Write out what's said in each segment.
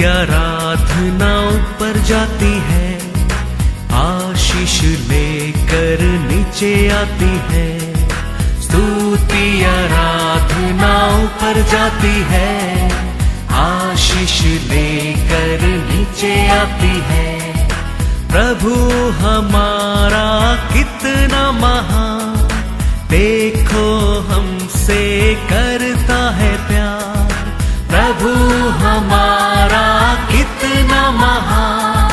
आराधना ऊपर जाती है, आशीष लेकर नीचे आती है। स्तुति आराधना ऊपर जाती है, आशीष लेकर नीचे आती है। प्रभु हमारा कितना महान, देखो हमसे करता है प्यार। प्रभु हमारा कितना महान,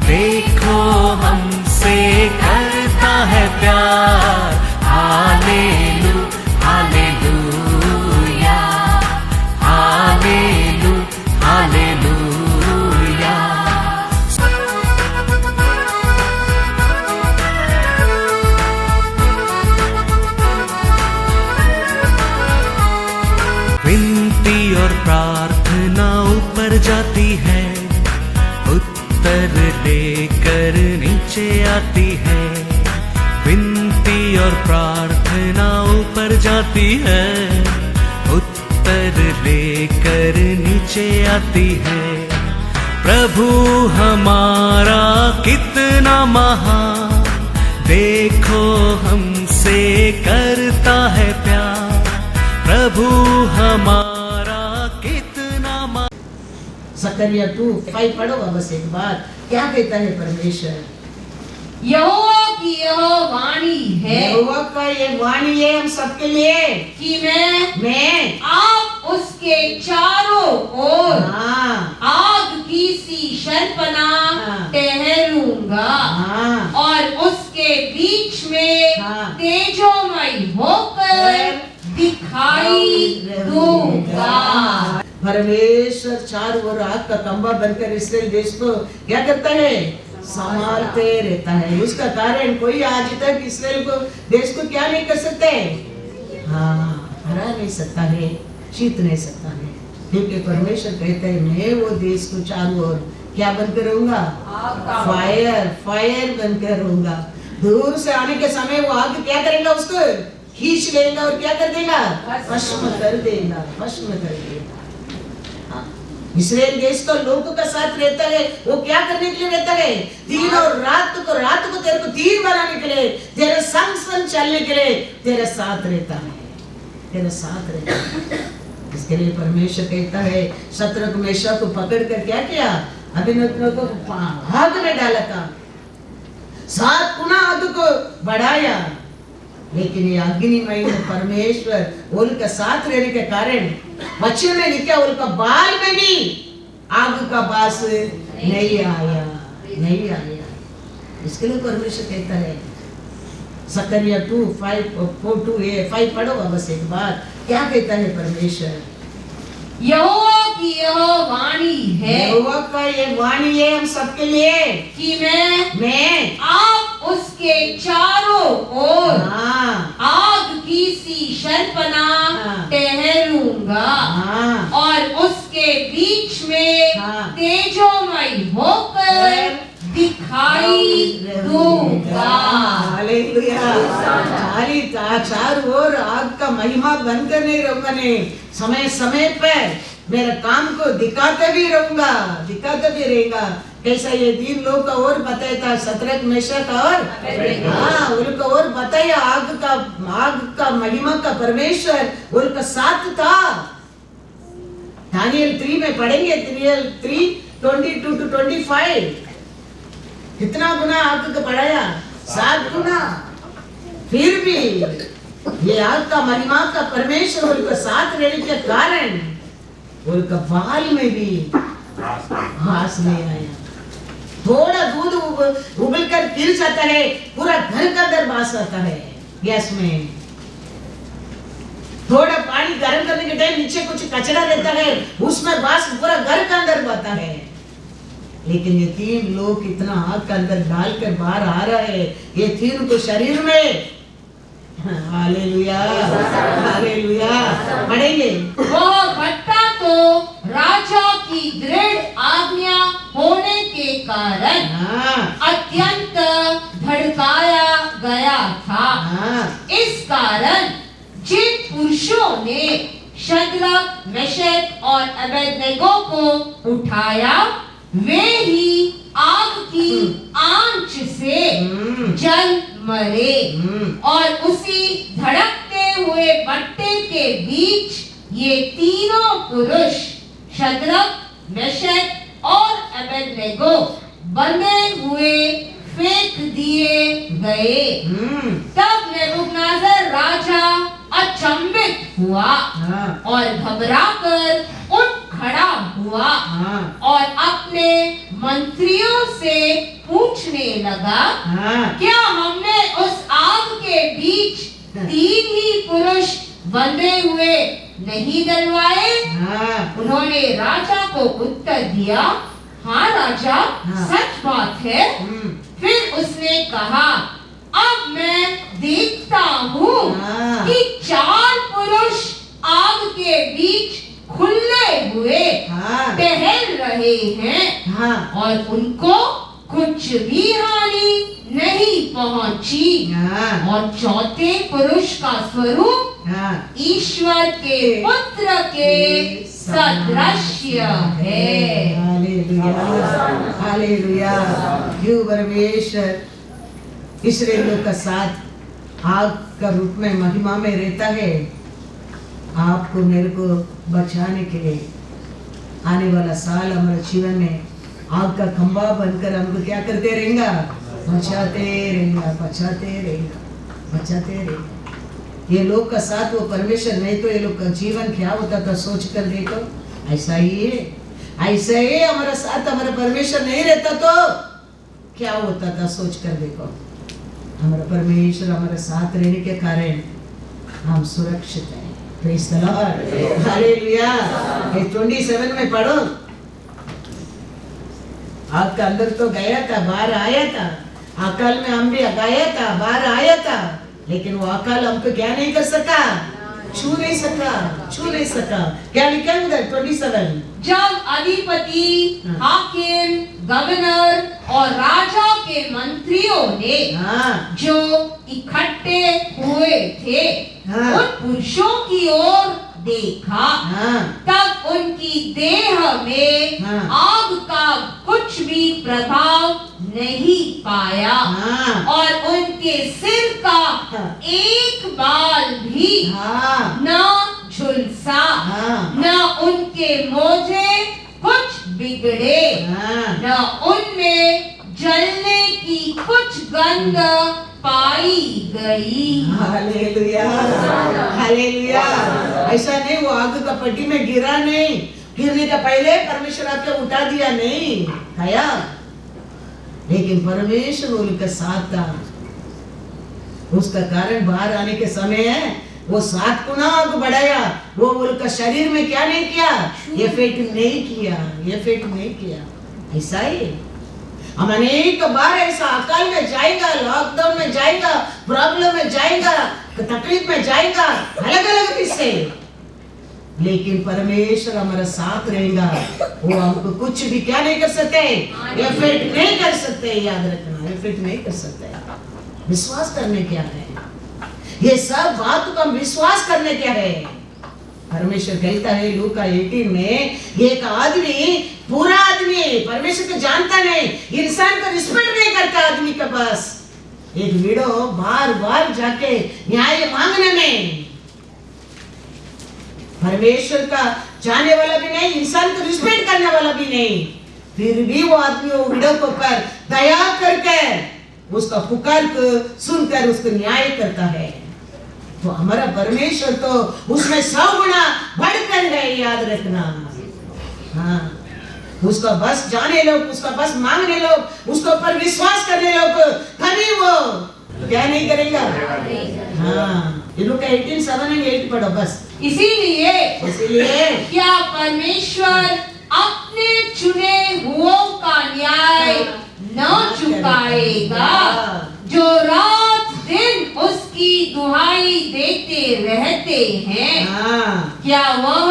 देखो हमसे करता है प्यार। हालेलू हालेलूया, हालेलू हालेलूया। विनती और प्रार्थना ऊपर जाती है, उत्तर लेकर नीचे आती है। विनती और प्रार्थना ऊपर जाती है, उत्तर लेकर नीचे आती है। प्रभु हमारा कितना महान, देखो हमसे करता है प्यार। प्रभु हमारा कितना ज़करिया 2:5 पढ़ो बस एक बार, क्या कहता है परमेश्वर? यहोवा की यह वाणी है, यहोवा का ये वाणी है हम सबके लिए कि मैं आप उसके चारों ओर आग की सी शर्पना ठहरूंगा और उसके बीच में तेजोमय होकर दिखाई दूंगा। परमेश्वर चारों ओर आग का खंभा बनकर इसराइल देश को क्या करता है? संभालते रहता है। उसका कारण कोई आज तक इसराइल को देश को क्या नहीं कर सकते? हरा नहीं सकता है, जीत नहीं सकता है, क्योंकि परमेश्वर कहता है मैं वो देश को चारों ओर क्या बनकर रहूंगा? फायर बनकर रहूंगा। दूर से आने के समय वो आग क्या करेगा? उसको खींच लेगा और क्या कर देगा? भस्म कर देगा, भस्म कर देगा। इसराइल देश का लोगों का साथ रहता है। वो क्या करने के लिए रहता है? दिन और रात को तेरे को तीर बनाने के लिए, तेरे संग चलने के लिए तेरे साथ रहता है, तेरे साथ रहता है। इसके लिए परमेश्वर कहता है शत्रु मेषक को पकड़ कर क्या किया? अभिनव को आग में डाला था, 7 गुना आग को बढ़ाया। लेकिन ये अग्निमय में परमेश्वर उनका साथ रहने के कारण वचन में लिखा उनका बाल में भी आग का बास नहीं आया। इसके लिए परमेश्वर कहता है ज़करिया 2:5 पढ़ो बस एक बार, क्या कहता है परमेश्वर? यहोवा की यह वाणी है, यहोवा का ये वाणी है हम सबके लिए कि मैं आप उसके चारों ओर आग की सी शर्पना ठहरूंगा और उसके बीच में तेजोमय होकर दिखाई दूंगा। हालेलुया। चारों ओर आग का महिमा बनकर नहीं रहूंगा, नहीं, समय समय पर मेरे काम को दिखाते भी रहेगा। कैसा ये दिन लोग का और बताया था, शतरक मेषक और उनको और बताया आग का महिमा का परमेश्वर उनका साथ था। दानियल 3 में पढ़ेंगे, दानियल 3:22-25 कितना गुना आग का बढ़ाया? 7 गुना। फिर भी ये आग का महिमा का परमेश्वर उनका साथ रहने के कारण उनका बाल में भी घास नहीं आया। थोड़ा दूध उबल कर गिर जाता है, पूरा घर का अंदर बास आता है। गैस में थोड़ा पानी गर्म करने के टाइम नीचे कुछ कचरा रहता है, उसमें बास पूरा घर का अंदर बहता है। लेकिन ये 3 लोग इतना आग के अंदर डालकर बाहर आ रहा है, ये 3 को शरीर में हालेलुया हालेलुया पढ़ेंगे। वह भट्टा तो राजा की दृढ़ आज्ञा होने के कारण अत्यंत भड़काया गया था। इस कारण जिन पुरुषों ने शद्रक, मेशक और अबेदनेगो को उठाया, वे ही आग की आंच से जल मरे। और उसी धड़कते हुए भट्टे के बीच ये तीनों पुरुष शद्रक, मेशक और अबेदनेगो बंधे हुए फेंक दिए गए। तब नेबूकदनेस्सर राजा अचंभित हुआ और घबराकर उठ खड़ा हुआ और अपने मंत्रियों से पूछने लगा, क्या हमने उस आग के बीच तीन ही पुरुष बंधे हुए नहीं डलवाए? उन्होंने राजा को उत्तर दिया, हाँ राजा, सच बात है। फिर उसने कहा, अब मैं देखता हूँ कि 4 पुरुष आग के बीच खुले हुए टहल रहे हैं और उनको कुछ भी हानि नहीं पहुंची। और चौथे पुरुष का स्वरूप ईश्वर के पुत्र के सदृश्य है। हालेलुया। क्यों परमेश्वर इस्राएलियों का साथ आग का रूप में महिमा में रहता है, आपको मेरे को बचाने के लिए। आने वाला साल हमारे जीवन में आग का खंभा बनकर हमको क्या करते रहेगा? बचाते रहेगा, बचाते रहेगा, बचाते रहेगा। ये लोग का साथ वो परमेश्वर नहीं तो ये लोग का जीवन क्या होता था, सोच कर देखो। ऐसा ही है, ऐसा ही हमारा साथ हमारा परमेश्वर नहीं रहता तो क्या होता था, सोच कर देखो। हमारा परमेश्वर हमारे साथ रहने के कारण हम सुरक्षित हैं। Praise the Lord, hallelujah. 27 में पढ़ो, आग का अंदर तो गया था, बाहर आया था। अकाल में हम भी गया था, बाहर आया था, लेकिन वो अकाल हमको क्या नहीं कर सका, छू नहीं सका, छू नहीं सका। क्या लिखा है उधर 27? जब अधिपति, हाकिम, गवर्नर और राजा के मंत्रियों ने जो इकट्ठे हुए थे उन पुरुषों की ओर देखा, तब उनकी देह में आग का कुछ भी प्रभाव नहीं पाया और उनके सिर का एक बाल भी न झुलसा, न उनके मोजे कुछ बिगड़े, न उनमें जलने की कुछ गंध पाई गई। Hallelujah, hallelujah. ऐसा नहीं वो आग का पट्टी में गिरा नहीं, गिरने का पहले परमेश्वर आपको उठा दिया नहीं खाया, लेकिन परमेश्वर उनके साथ था। उसका कारण बाहर आने के समय है वो 7 गुना आग बढ़ाया। वो उनका शरीर में क्या नहीं किया, इफेक्ट नहीं किया, इफेक्ट नहीं किया। ऐसा ही हम अनेक बार ऐसा अकाल में जाएगा, लॉकडाउन में जाएगा, प्रॉब्लम में जाएगा, तकलीफ में जाएगा, अलग अलग किस्से, लेकिन परमेश्वर हमारा साथ रहेगा। वो हमको कुछ भी क्या नहीं कर सकते, इफेक्ट नहीं कर सकते। याद रखना, इफेक्ट नहीं कर सकते। विश्वास करने क्या है, ये सब बात को हम विश्वास करने क्या है। परमेश्वर कहता है लूका 18 में, एक आदमी, पूरा आदमी परमेश्वर को जानता नहीं, इंसान को रिस्पेक्ट नहीं करता आदमी के पास। एक विडो बार बार जाके न्याय मांगने में, परमेश्वर का जाने वाला भी नहीं, इंसान को रिस्पेक्ट करने वाला भी नहीं, फिर भी वो आदमी वो विडो को पर दया करके उसका पुकार को सुनकर उसको न्याय करता है। तो हमारा परमेश्वर तो उसमें 100 गुना बढ़कर है। याद रखना, हाँ, उसका बस जाने लोग, उसका बस मांगने लोग, उसके ऊपर विश्वास करने लोग, कभी वो क्या नहीं करेगा। हाँ, ये लोग 18:7 और 8 पढ़ो बस। इसीलिए क्या परमेश्वर अपने चुने हुओं का न्याय न चुकाएगा, जो रात दिन उसकी दुहाई देते रहते हैं? क्या वह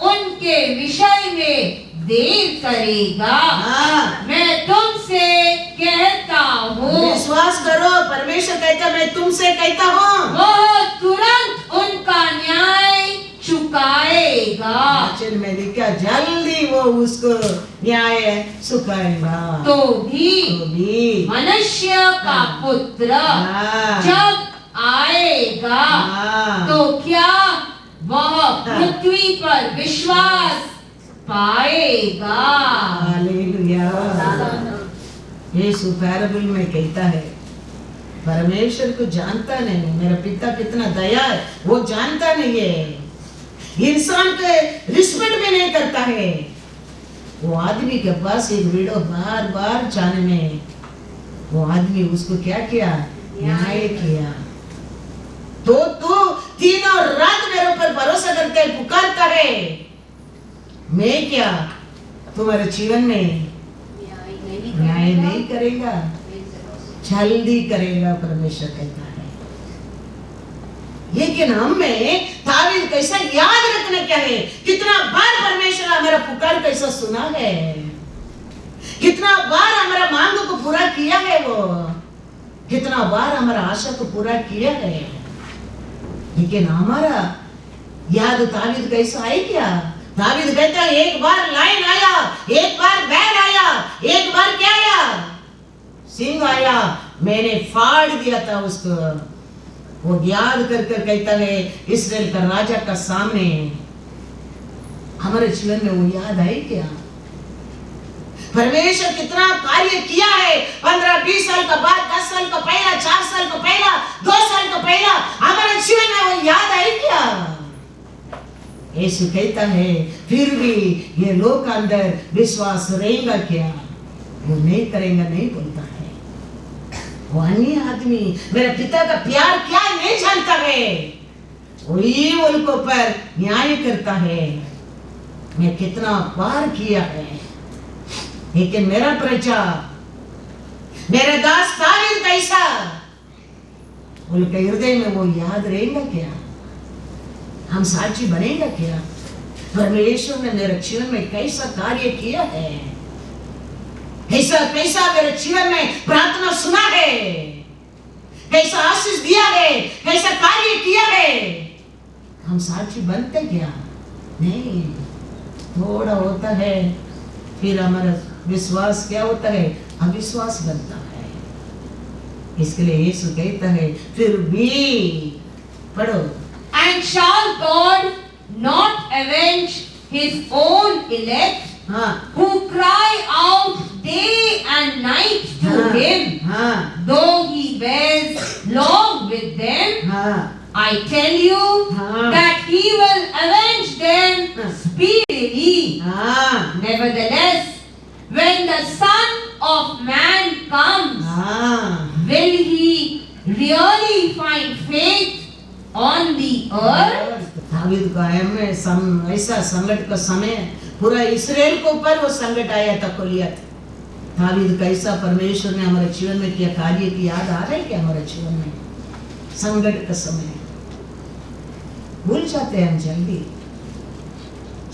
उनके विषय में देर करेगा? मैं तुमसे कहता हूँ, विश्वास करो, परमेश्वर कहता मैं तुमसे कहता हूँ, वह तुरंत उनका न्याय चुका चुकाएगा, वचन में लिखा जल्दी वो उसको न्याय चुकाएगा। तो भी तो भी मनुष्य का पुत्र हाँ। जब आएगा हाँ। तो क्या वह पृथ्वी पर विश्वास पाएगा? हालेलुया। यीशु पैराबल में कहता है परमेश्वर को जानता नहीं, मेरा पिता कितना दया है वो जानता नहीं है, इंसान के रिस्पेक्ट भी नहीं करता है। वो आदमी के पास एक वीडियो बार बार जाने में वो आदमी उसको क्या किया? न्याय किया। तो तू तीनों रात मेरे ऊपर भरोसा करके पुकारता है, मैं क्या तुम्हारे जीवन में न्याय नहीं करेगा? जल्दी करेगा, परमेश्वर कहता है। लेकिन हमें दावीद कैसा याद रखना क्या है? कितना बार परमेश्वर हमारा पुकार कैसा सुना है, कितना बार हमारा मांग को पूरा किया है, वो कितना बार हमारा आशा को पूरा किया है। लेकिन हमारा याद दावीद कैसा है क्या? दावीद कहता है एक बार लाइन आया, एक बार बैल आया, एक बार क्या आया? सिंह आया, मैंने फाड़ दिया था उसको। वो याद कर कर कहता है इस्राएल का राजा का सामने। हमारे जीवन में वो याद है क्या? परमेश्वर कितना कार्य किया है 15-20 साल का बाद, 10 साल का पहला, 4 साल का पहला, 2 साल का पहला, हमारे जीवन में वो याद है क्या? यीशु कहता है फिर भी ये लोग का अंदर विश्वास रहेगा क्या? वो नहीं करेगा, नहीं बोलता है। वो अन्य आदमी मेरे पिता का प्यार क्या नहीं जानता है, वही उनको पर न्याय करता है। मैं कितना बार किया है, लेकिन मेरा प्रजा, मेरा दास दावीद कैसा, उनके हृदय में वो याद रहेगा क्या? हम साक्षी बनेगा क्या? परमेश्वर ने मेरे जीवन में कैसा कार्य किया है, कैसा कैसा मेरे जीवन में प्रार्थना सुना है, कैसा आशीष दिया है, कैसा कार्य किया है। हम साक्षी बनते क्या? नहीं, थोड़ा होता है, फिर हमारा विश्वास क्या होता है? अविश्वास बनता है। इसके लिए यीशु कहता है फिर भी पढ़ो, And shall God not avenge his own elect हाँ who cry out day and night to हाँ, him, हाँ though he bears long with them? हाँ I tell you हाँ, that he will avenge them हाँ, speedily. हाँ, Nevertheless, when the Son of Man comes, हाँ, will he really find faith on the earth? David का ऐसा संकट का समय पूरा इस्राएल के ऊपर वो संकट आया था, कोलियत। दावीद कैसा परमेश्वर ने हमारे जीवन में किया कार्य की याद आ रहा है क्या? हमारे जीवन में संकट का समय भूल जाते हैं हम, जल्दी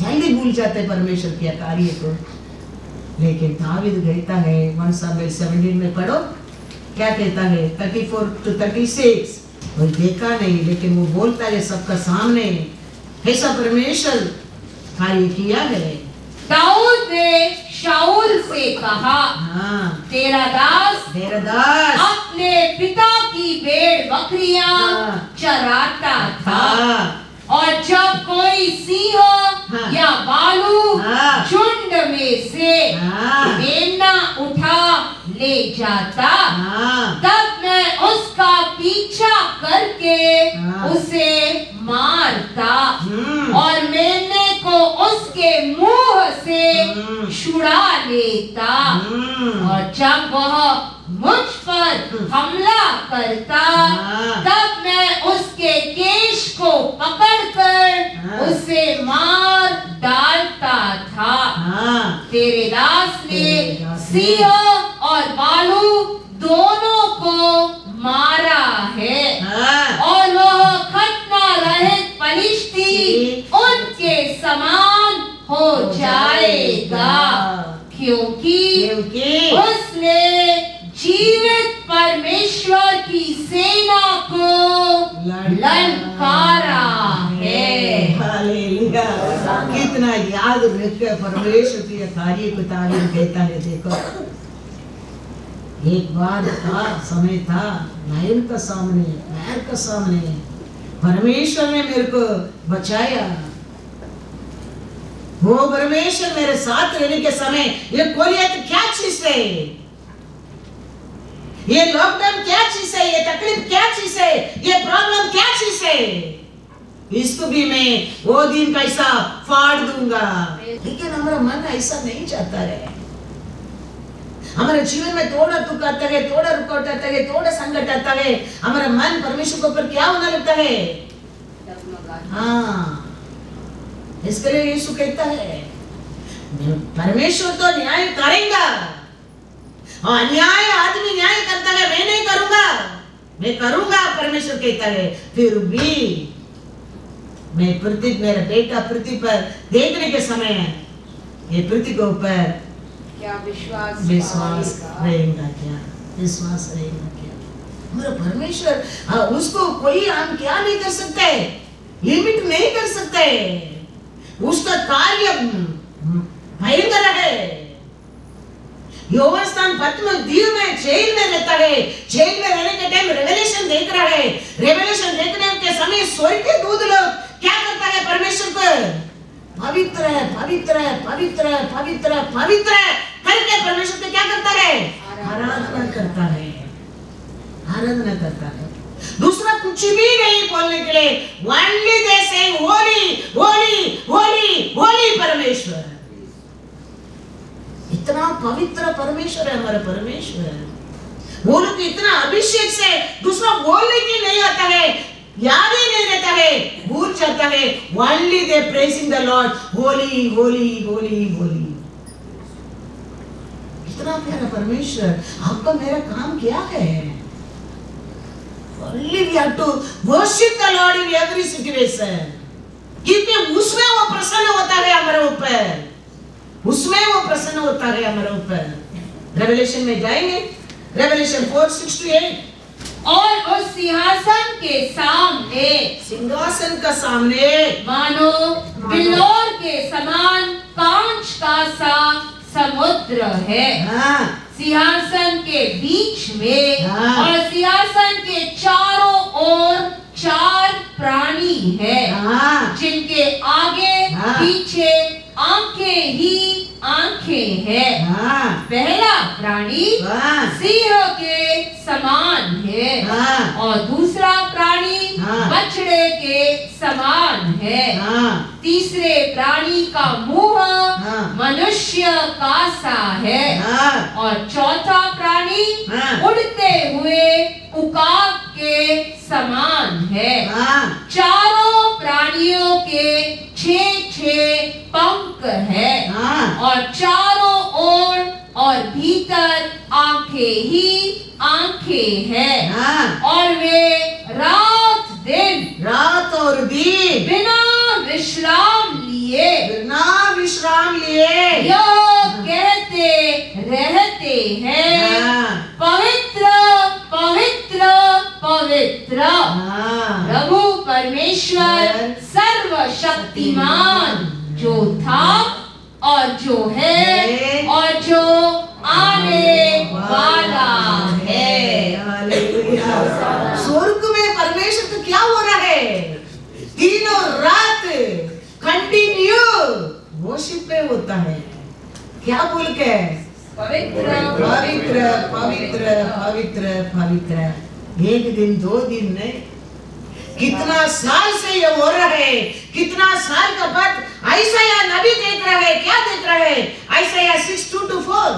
जल्दी भूल जाते हैं परमेश्वर किया कार्य को। लेकिन दावीद कहता है 1 Samuel 17 में पढ़ो, क्या कहता है 34-36। वो देखा नहीं, लेकिन वो बोलता है सबका सामने ऐसा परमेश्वर कार्य किया है। दाऊद ने शाऊल से कहा, हाँ, तेरा दास अपने पिता की भेड़ बकरियां हाँ, चराता था, हाँ, और जब कोई सिंह हाँ, या भालू हाँ, झुंड में से हाँ, मेमना उठा ले जाता, हाँ, तब मैं उसका पीछा करके हाँ, उसे मारता हम्म, और मेमने को उसके मुंह से छुड़ा लेता, और जब वह मुझ पर हमला करता, तब मैं उसके केश को पकड़कर उसे मार डालता था। तेरे दास ने सिंह और भालू दोनों को मारा है, और वह खतना रहित पलिश्ती उनके समान हो जाएगा, क्योंकि उसने जीवित परमेश्वर की सेना को ललकारा है। याद रखकर परमेश्वर की ये कार्य को तारीफ कहता है। देखो एक बार था, समय था नायर का सामने परमेश्वर ने मेरे को बचाया। वो परमेश्वर मेरे साथ रहने के समय ये कोलियत क्या चीज है, ये लॉकडाउन क्या चीज है, ये तकलीफ क्या चीज है, ये प्रॉब्लम क्या चीज है, इसको भी मैं वो दिन कैसा फाड़ दूंगा। लेकिन हमारा मन ऐसा नहीं चाहता है। हमारे जीवन में थोड़ा दुख आता है, थोड़ा रुकावट आता है, थोड़ा संकट आता है, हमारा मन परमेश्वर के ऊपर क्या होने लगता है। हाँ, इसके लिए यीशु कहता है परमेश्वर तो न्याय करेगा, और अन्याय आदमी न्याय करता है, मैं नहीं करूंगा, मैं करूंगा परमेश्वर कहता है। फिर भी मैं पृथ्वी, मेरा बेटा पृथ्वी पर देखने के समय ये पृथ्वी के ऊपर क्या विश्वास रहेगा, क्या विश्वास रहेगा क्या। मेरा परमेश्वर उसको कोई हम क्या नहीं कर सकते, लिमिट नहीं कर सकते। उसका कार्य भयंकर है। योवान पद्म द्वीप में जेल में रहता है। जेल में रहने के टाइम रेवलेशन देख रहा है। रेवलेशन देखने के समय स्वर्ग के दूत लोग क्या करता है, परमेश्वर को पवित्र है, पवित्र है, पवित्र है, पवित्र है, पवित्र है करके परमेश्वर को क्या करता है, आराधना करता है, आराधना करता है। दूसरा कुछ भी नहीं बोलने के लिए, ओनली दे से होली होली होली होली परमेश्वर। इतना पवित्र परमेश्वर है हमारा परमेश्वर। वो लोग इतना अभिषेक से दूसरा बोलने की नहीं आता है, याद ही नहीं रहता है, भूल जाता है। Only they praising the Lord, Holi Holi Holi Holi. इतना प्यारा परमेश्वर। आपका मेरा काम क्या है? Only we have to worship the Lord in every situation. क्योंकि उसमें वो प्रसन्न होता है हमारे ऊपर, उसमें वो प्रसन्न होता है हमारे ऊपर। रेवलेशन में जाएंगे, रेवलेशन 4:6-8। और उस सिंहासन के सामने, सिंहासन का सामने मानो बिल्लोर के समान कांच का सा समुद्र है। हाँ, सिंहासन के बीच में हाँ। और सिंहासन के चारों ओर 4 प्राणी है, हाँ। जिनके आगे हाँ। पीछे आंखें ही आंखें हैं। हाँ, पहला प्राणी हाँ। सिंह के समान है, हाँ। और दूसरा प्राणी हाँ। बछड़े के समान है। हाँ, तीसरे प्राणी का मुंह हाँ। मनुष्य का सा है, हाँ। और चौथा प्राणी हाँ। उड़ते हुए उकाब के समान है। हाँ। चारों प्राणियों के 6 पंख है, हाँ। और चारों ओर और भीतर आंखें ही आंखें हैं। हाँ। और वे रात और दिन बिना विश्राम लिए यह कहते रहते हैं, हाँ। पवित्र पवित्र पवित्र हाँ। प्रभु परमेश्वर सर्वशक्तिमान, जो था और जो है और जो आने वाला है। हालेलुया। स्वर्ग में परमेश्वर तो क्या हो रहा है, दिनों रात कंटिन्यू वर्शिप में होता है। क्या बोल के, पवित्र पवित्र पवित्र पवित्र पवित्र। एक दिन 2 दिन नहीं, कितना साल से ये हो रहा है, कितना साल का बाद ऐसा या नबी देख रहा है, क्या देख रहा है, ऐसा या 6:2-4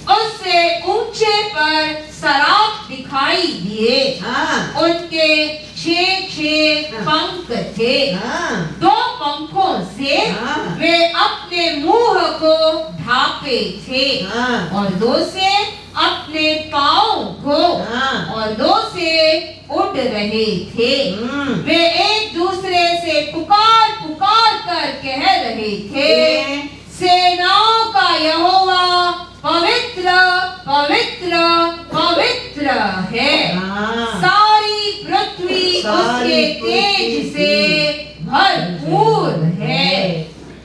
उससे ऊंचे पर सराप दिखाई दिए। हाँ। उनके 6 पंख थे। हाँ। 2 पंखों से हाँ। वे अपने मुंह को ढांपे थे, हाँ। और 2 से अपने पाँव को, हाँ। और 2 से उड़ रहे थे। वे एक दूसरे से पुकार पुकार कर कह रहे थे, सेनाओं का यहोवा पवित्र पवित्र पवित्र है। हाँ। सारी पृथ्वी उसके तेज से भरपूर है।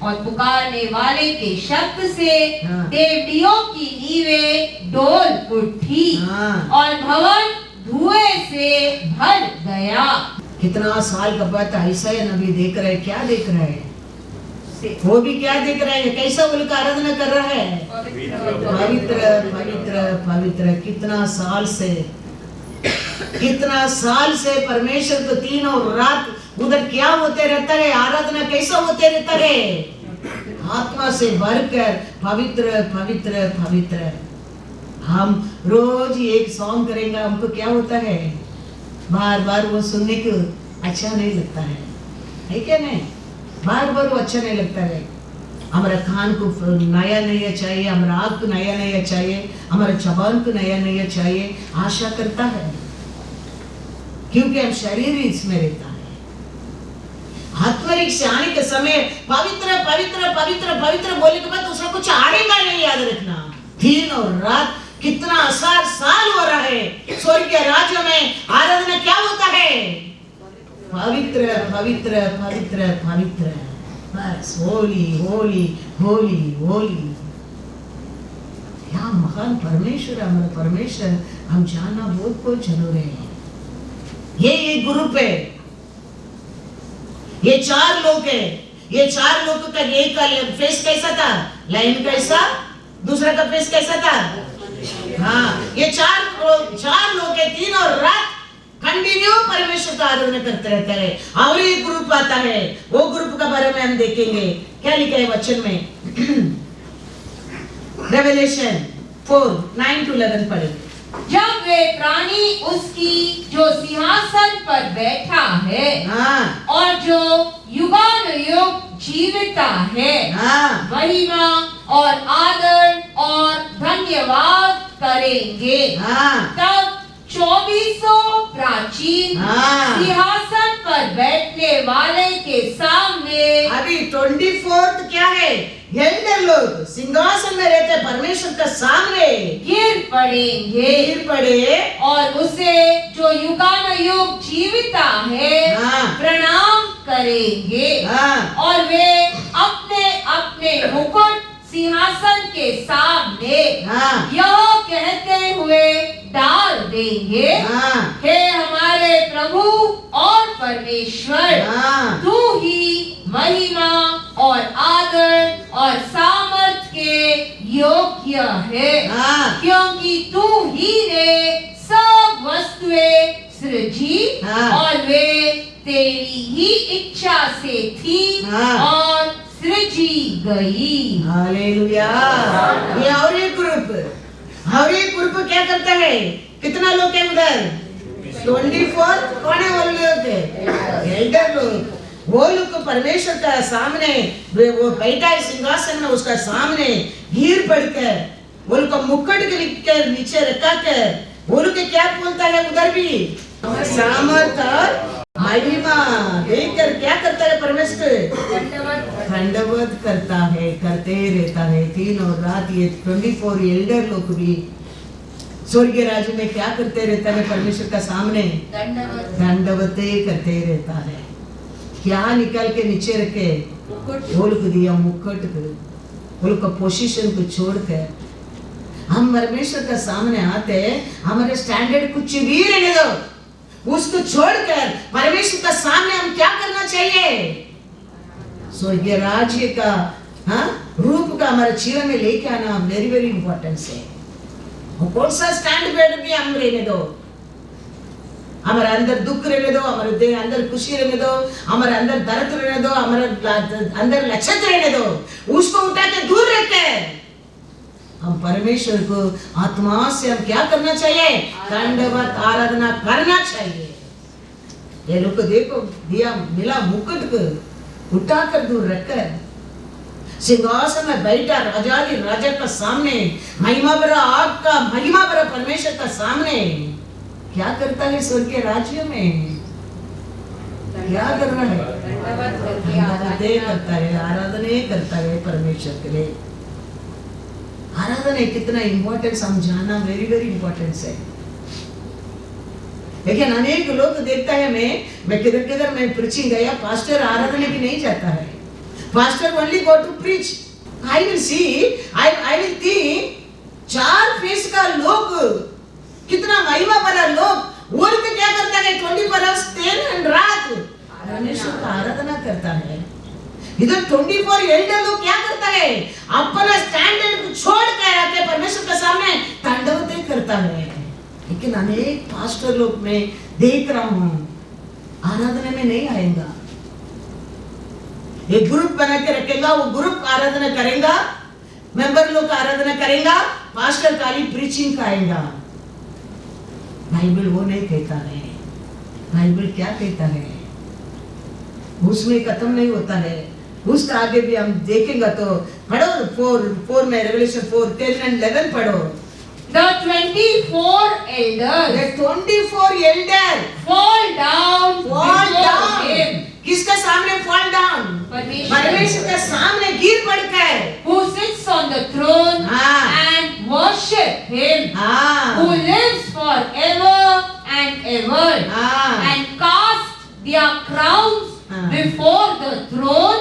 और और पुकारने वाले के शब्द से हाँ। देवड़ियों की नींवें डोल उठी हाँ। और भवन धुएं से भर गया। कितना साल का बात ऐसा है, नबी देख रहे हैं, क्या देख रहे हैं? वो भी क्या देख रहे हैं, कैसा उनका आराधना कर रहा है? पवित्र पवित्र पवित्र। कितना साल से परमेश्वर को दिनों रात उधर क्या होते रहता है, आराधना कैसा होते रहता है, आत्मा से भरकर पवित्र पवित्र पवित्र। हम रोज एक सॉन्ग करेंगे, हमको क्या होता है, बार बार वो सुनने को अच्छा नहीं लगता है क्या नहीं? बार बार वो अच्छा नहीं लगता है। हमारा कान को नया नया चाहिए, हमारा आँख को नया नया चाहिए, हमारा जबान को नया नया चाहिए, आशा करता है, क्योंकि हम शरीर इसमें रहता है। आत्मरिक से आने के समय पवित्र पवित्र पवित्र पवित्र बोलने के बाद उसका कुछ आएगा नहीं, याद रखना। दिन और रात कितना 1000 साल हो रहा है, स्वर्ग के राज्य में आराधना क्या होता है, पवित्र पवित्र पवित्र पवित्र, बस होली होली होली होली। क्या महान परमेश्वर, हमारा परमेश्वर हम जानना बहुत जरूरी है। ये ग्रुप है, ये 4 लोग है, ये 4 लोग का एक का फेस कैसा था, लाइन कैसा, दूसरा का फेस कैसा था। हाँ, ये 4 लोग है, दिन और रात कंटिन्यू परमेश्वर का आराधना करते रहते हैं। और एक ग्रुप आता है, वो ग्रुप का बारे में हम देखेंगे, क्या लिखा है वचन में। रेवलेशन 4:9-11 पढ़े। जब वे प्राणी उसकी जो सिंहासन पर बैठा है, हाँ, और जो युगानुयुग जीविता है, हाँ, महिमा और आदर और धन्यवाद करेंगे। हाँ, तब 24 प्राचीन हाँ। सिंहासन पर बैठने वाले के सामने, अभी 24 क्या है, एल्डर लोग सिंहासन में रहते परमेश्वर का सामने गिर पड़ेंगे, गिर पड़े और उसे जो युगानुयुग जीविता है, हाँ। प्रणाम करेंगे। हाँ। और वे अपने अपने मुकुट सिंहासन के सामने हाँ। यह कहते हुए डाल देंगे, हाँ। हे हमारे प्रभु और परमेश्वर, हाँ। तू ही महिमा और आदर और सामर्थ के योग्य है, हाँ। क्योंकि तू ही ने सब वस्तुएं सृजी, हाँ। और वे तेरी ही इच्छा से थी, हाँ। और सृजी गई। हालेलुया। ये और एक ग्रुप क्या करता है, कितना लोग है उधर, 24 कौन है वो लोग, एल्डर लोग। वो लोग को परमेश्वर का सामने वो बैठा है सिंहासन में, उसका सामने गिर पड़कर वो लोग का मुकुट के नीचे रखा कर, वो लोग क्या बोलता है उधर भी, सामर्थ और महिमा देखकर क्या करता है परमेश्वर, दंडवत करता है, करते रहता है दिन और रात। ये 24 एल्डर लोग भी स्वर्गीय राज्य में क्या करते रहता है, परमेश्वर का सामने दंडवते करते रहता है। क्या निकाल के नीचे रखे, वो लोग दिया मुकुट को, वो लोग का पोजीशन को छोड़कर हम परमेश्वर का सामने आते हैं। हमारे स्टैंडर्ड कुछ भी रहने दो, उसको छोड़कर परमेश्वर का सामने हम क्या करना चाहिए, स्वर्गीय राज्य का रूप का हमारे जीवन में लेके आना वेरी वेरी इंपॉर्टेंट है। कौन सा स्टैंड बैठ भी हम रहने दो, हमारे अंदर दुख रहने दो, हमारे अंदर खुशी रहने दो, हमारे अंदर दर्द रहने दो, हमारे अंदर लक्षित रहने दो, उसको उठा के दूर रखते हम परमेश्वर को आत्मा से हम क्या करना चाहिए, दंडवत आराधना करना चाहिए। ये लोग को देखो दिया मिला मुकुट को उठाकर दूर रखकर सिंहासन में बैठा राजादी राजा का सामने, महिमा भरा आपका महिमा भरा परमेश्वर का सामने क्या करता है, स्वर्गीय राज्य में क्या करना है, दंडवत करता है, आराधना करता है परमेश्वर के लिए। आराधना कितना इंपॉर्टेंस हम जानना वेरी वेरी इंपॉर्टेंस है। लेकिन अनेक लोग देखता है मैं किधर किधर मैं प्रीचिंग गया, पास्टर आराधना की नहीं जाता है, Pastor only go to preach. I will see, I will think, 4 face का लोग, कितना महिमा वाला लोग, वो लोग क्या करता है 24 hours दिन और रात परमेश्वर का आराधना करता है। इधर 24 एल्डर लोग क्या करता है, अपना स्टैंडर्ड को छोड़ कर आके परमेश्वर के सामने तांडवते करता है। लेकिन अनेक पास्टर लोग में देख रहा हूँ आराधना में नहीं आएगा, एक ग्रुप बना के रखेगा, वो ग्रुप आराधना करेगा, मेंबर लोग आराधना करेगा, पास्टर खाली प्रीचिंग का आएगा। बाइबल वो नहीं कहता है। बाइबल क्या कहता है, उसमें खत्म नहीं होता है, उसका आगे भी हम देखेंगे। तो पढ़ो 4 में रेवलेशन 4, 10 and 11 पढ़ो। The 24 elders, The 24 elder fall down before him, किसके सामने fall down? परमेश्वर के सामने गिर पड़कर, who sits on the throne and worship him, who lives forever and ever, and cast their crowns before the throne,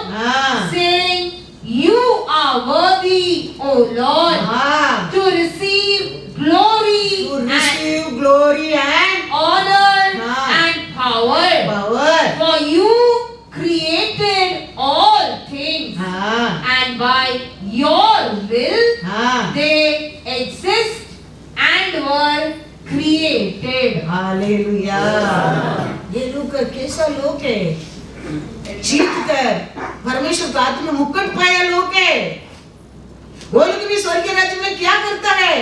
saying, you are worthy, O Lord, to receive glory and honor and power, for you created all things, and by your will they exist and were created. Hallelujah. ये लोग कैसा लोग है, जीत कर परमेश्वर का आत्मा मुकुट पाया लोग है। वो लोग भी स्वर्गीय राज्य में क्या करता है,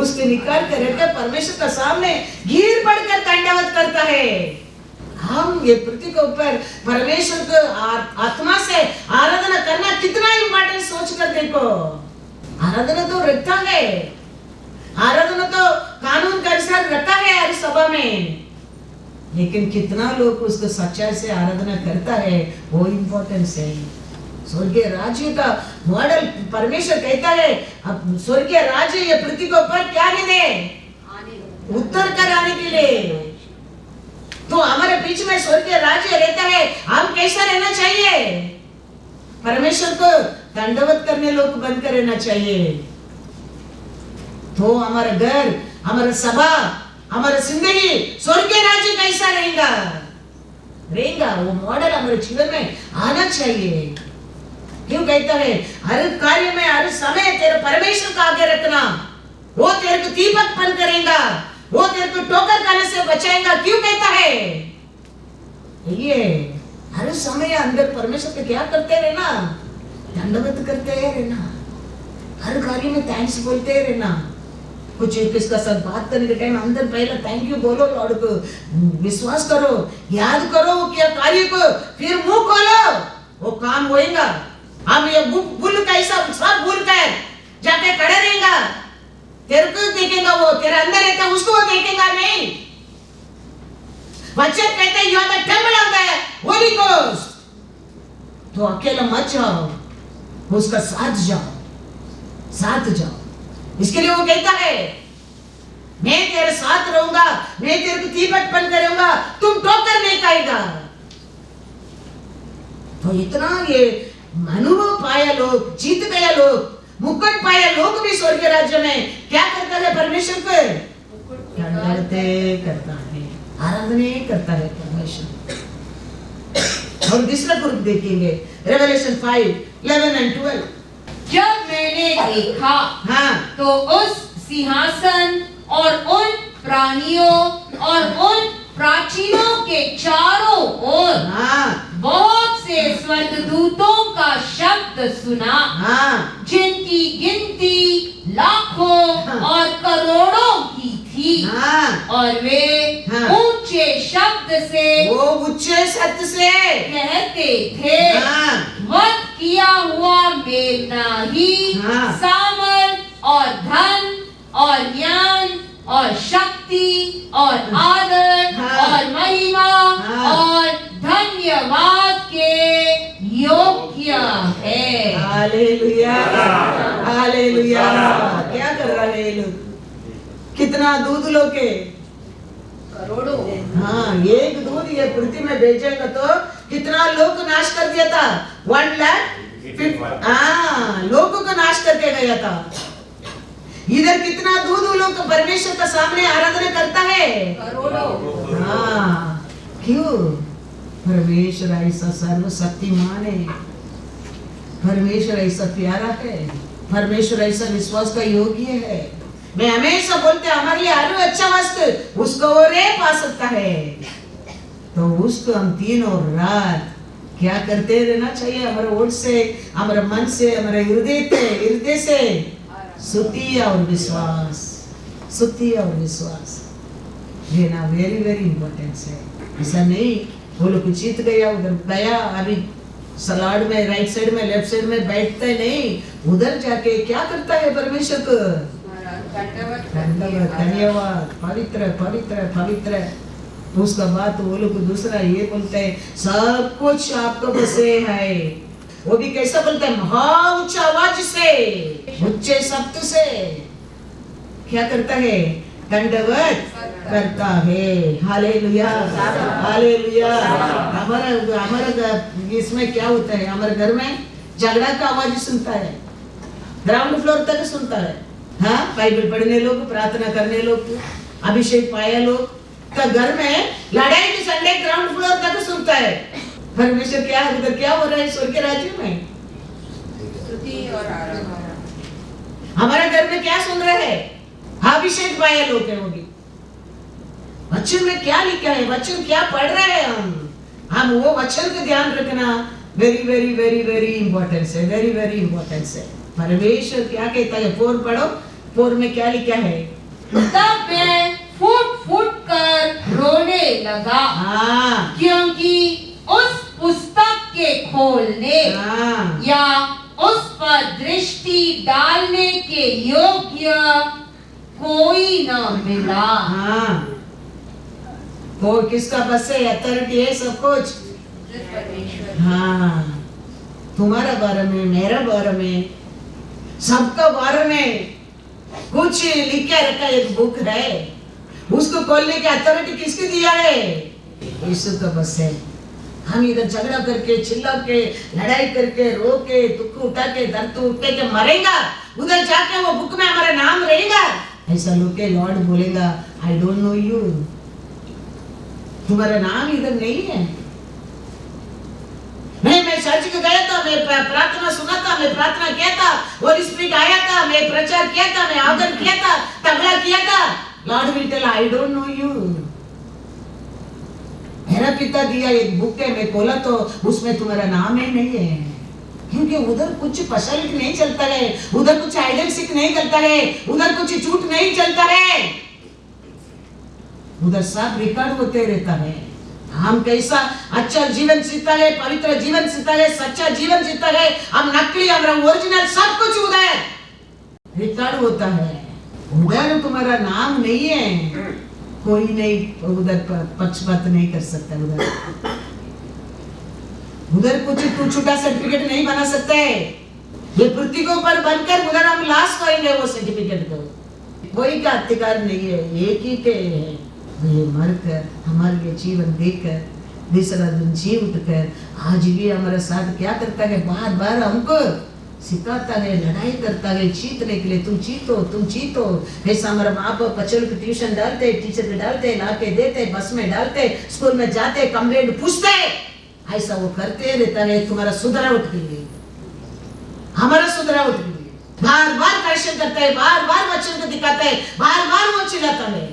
उसके निकाल कर रखकर परमेश्वर का सामने गिर पड़कर दंडवत करता है। हम ये पृथ्वी के ऊपर परमेश्वर को आत्मा से आराधना करना कितना इम्पोर्टेंट सोच कर देखो। आराधना तो रखता है, आराधना तो कानून के अनुसार रखता है हर सभा में, लेकिन कितना लोग उसको सच्चाई से आराधना करता है वो इम्पोर्टेंस है। स्वर्गीय राज्य का मॉडल परमेश्वर कहता है, अब स्वर्गीय राज्य ये पृथ्वी के ऊपर क्या नहीं दे, उत्तर कर आने के लिए। तो हमारे बीच में स्वर्गीय राज्य रहता है, हम कैसा रहना चाहिए, परमेश्वर को दंडवत करने लोग बनकर रहना चाहिए। तो हमारा घर, हमारा सभा, हमारा जिंदगी स्वर्गीय राज्य कैसा रहेगा वो मॉडल हमारे जीवन में आना चाहिए। क्यों कहता है हर कार्य में हर समय तेरे परमेश्वर का आगे रखना, वो तेरे को दीपक बन करेगा, वो तेरे को ठोकर खाने से बचाएगा। क्यों कहता है ये हर समय अंदर परमेश्वर को क्या करते रहना, दंडवत करते रहना, हर कार्य में थैंक्स बोलते रहना। कुछ किसका साथ बात करने के टाइम अंदर पहले थैंक यू बोलो, लॉर्ड को विश्वास करो, याद करो क्या कार्य को, फिर मुंह खोलो, वो काम होएगा। हम ये भूल कैसा सब भूल कर जाके खड़े रहेगा, तेरे को देखेगा, वो तेरे अंदर रहता उसको वो देखेगा नहीं। बच्चे कहते हैं you are the temple of the Holy Ghost, तो अकेला मत जाओ, उसका साथ जाओ। इसके लिए वो कहता है मैं तेरे साथ रहूंगा, मैं तेरे को दीपक बन करूंगा, तुम ठोकर नहीं खाएगा। तो इतना ये अनुभव पाया लोग, जीत गया लोग, मुकुट पाया लोग भी स्वर्गीय राज्य में क्या करता है, परमेश्वर को करता है, आराधना करता है परमेश्वर। और दूसरा ग्रुप देखेंगे रेवलेशन 5, 11 and 12। जब मैंने देखा तो उस सिंहासन और उन प्राणियों और उन प्राचीनों के चारों ओर बहुत से स्वर्गदूतों का शब्द सुना, जिनकी गिनती लाखों और करोड़ों की थी, और वे ऊंचे शब्द से, वो ऊंचे शब्द से कहते थे, वध किया हुआ मेरा ही सामर्थ और धन और ज्ञान और शक्ति और आदर और महिमा और धन्यवाद के योग्य है। Hallelujah, hallelujah. क्या कर रहा है ये लोग, कितना दूध लोग के करोड़ों। हाँ, एक दूध ये पृथ्वी में भेजेगा तो कितना लोग को नाश कर दिया था, 1 लाख लोगों को नाश करके गया था। इधर कितना दूध लोग परमेश्वर का सामने आराधना करता है, हाँ, क्यों? परमेश्वर ऐसा सर्वशक्तिमान है, परमेश्वर ऐसा प्यारा है, परमेश्वर ऐसा विश्वास का योग्य है। मैं हमेशा बोलते हमारे लिए आलू अच्छा वस्तु उसको और पा सकता है, तो उसको हम दिन और रात क्या करते रहना चाहिए? हमारे ओठ से, हमारे मन से, हमारे हृदय से स्तुति और विश्वास, स्तुति और विश्वास देना वेरी वेरी इंपॉर्टेंट है। ऐसा नहीं वो लोग जीत गया, उधर गया, अभी सलाड में राइट साइड में लेफ्ट साइड में बैठता है, नहीं, उधर जाके क्या करता है? परमेश्वर को धन्यवाद, पवित्र पवित्र पवित्र। उसका बाद वो लोग दूसरा ये बोलते हैं सब कुछ आपको बसे है, वो भी कैसा बोलते हैं? महा ऊंचा आवाज से, ऊंचे शब्द से क्या करता है? दंडवत करता है। Hallelujah hallelujah. हमारा इसमें क्या होता है? हमारे घर में झगड़ा का आवाज सुनता है, ग्राउंड फ्लोर तक सुनता है, हाँ, बाइबल पढ़ने लोग, प्रार्थना करने लोग, अभिषेक पाया लोग का घर में लड़ाई की संडे ग्राउंड फ्लोर तक सुनता है। परमेश्वर क्या है उधर, क्या हो रहा है स्वर्ग के राज्य में? स्तुति और आराधना। हमारे घर में क्या सुन रहे हैं? अभिषेक पाया लोग है, वो भी वचन में क्या लिखा है, वचन क्या पढ़ रहे हैं हम वो वचन का ध्यान रखना very very very very importance है, वेरी वेरी इंपॉर्टेंस है। परमेश्वर क्या कहता है? 4 पढ़ो, 4 में क्या लिखा है? तब मैं फूट फूट कर रोने लगा, हाँ, क्योंकि उस पुस्तक के खोलने या उस पर दृष्टि डालने के योग्य कोई न मिला। हाँ, वो किसका बस है? अथॉरिटी है सब कुछ हाँ, तुम्हारा बारे में, मेरा बारे में, सबका बारे में कुछ लिख के रखा एक बुक है, उसको खोलने की अथॉरिटी किसको दिया है? यीशु का बस है। हम इधर झगड़ा करके, चिल्ला के, लड़ाई करके, रो के, दुख उठा के, दर्द उठा के मरेगा, उधर जाके वो बुक में हमारा नाम रहेगा। ऐसा लोग के लॉर्ड बोलेगा आई डोंट नो यू, तुम्हारा नाम इधर नहीं है। नहीं, मैं चर्च को गया था, मैं प्रार्थना सुना था, मैं प्रार्थना किया था, होली स्पिरिट आया था, मैं प्रचार किया था, मैं आदर किया था, तबला किया था। Lord will tell I don't know you. मेरा पिता दिया एक बुक है, मैं खोला तो उसमें तुम्हारा नाम ही नहीं है, क्योंकि उधर कुछ पशलिक नहीं चलता है, उधर कुछ आइडलसिक नहीं चलता है, उधर कुछ झूठ नहीं चलता है, उधर सब रिकॉर्ड होते रहता है। हम कैसा अच्छा जीवन जीता है, पवित्र जीवन जीता है, सच्चा जीवन जीता है, हम नकली, हमारा ओरिजिनल सब कुछ उधर रिकॉर्ड होता है। उधर तुम्हारा नाम नहीं है, कोई नहीं उधर पक्षपात नहीं कर सकता। उधर कुछ तू छुटा सर्टिफिकेट नहीं बना सकता है। ये पृथ्वी के ऊपर बनकर उधर हम लाश करेंगे वो सर्टिफिकेट को, कोई का अधिकार नहीं है, एक ही के है। ये मरकर हमारे लिए जीवन देकर दूसरा दिन जी उठकर आज भी हमारे साथ क्या करता है? बार बार हमको सिखाता है, लड़ाई करता है जीतने के लिए। तुम जीतो, तुम जीतो। ऐसा हमारे माँ बाप बच्चों को ट्यूशन डालते, टीचर को डालते, ला के देते, बस में डालते, स्कूल में जाते, कंप्लेंट पूछते, ऐसा वो करते रहता है तुम्हारा सुधरावट के लिए, हमारा सुधरावट के लिए। बार बार क्वेश्चन करता है, बार बार वचन को दिखाता है, बार बार वो चिल्लाता है।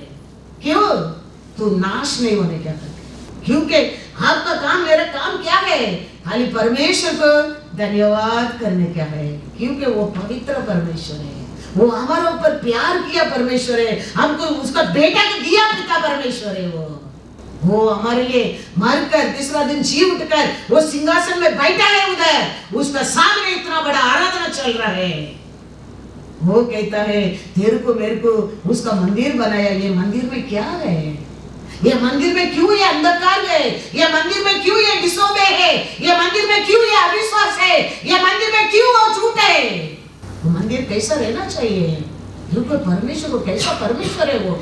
क्यों? तू नाश नहीं होने क्या करते? क्योंकि आपका काम, मेरा काम क्या है? खाली परमेश्वर को धन्यवाद करने क्या है, क्योंकि वो पवित्र परमेश्वर है, वो हमारे ऊपर प्यार किया परमेश्वर है, हमको उसका बेटा को दिया पिता परमेश्वर है। वो हमारे लिए मरकर तीसरा दिन जी उठकर वो सिंहासन में बैठा है, उधर उसका सामने इतना बड़ा आराधना चल रहा है। वो कहता है तेरे को मेरे को उसका मंदिर बनाया। ये मंदिर में क्या है? ये मंदिर में क्यों ये अंधकार है? ये मंदिर में क्यों ये डिसोबे है? ये मंदिर में क्यों ये अविश्वास है? ये मंदिर में क्यों वो झूठ है? वो मंदिर कैसा रहना चाहिए? क्योंकि परमेश्वर, वो कैसा परमेश्वर है? वो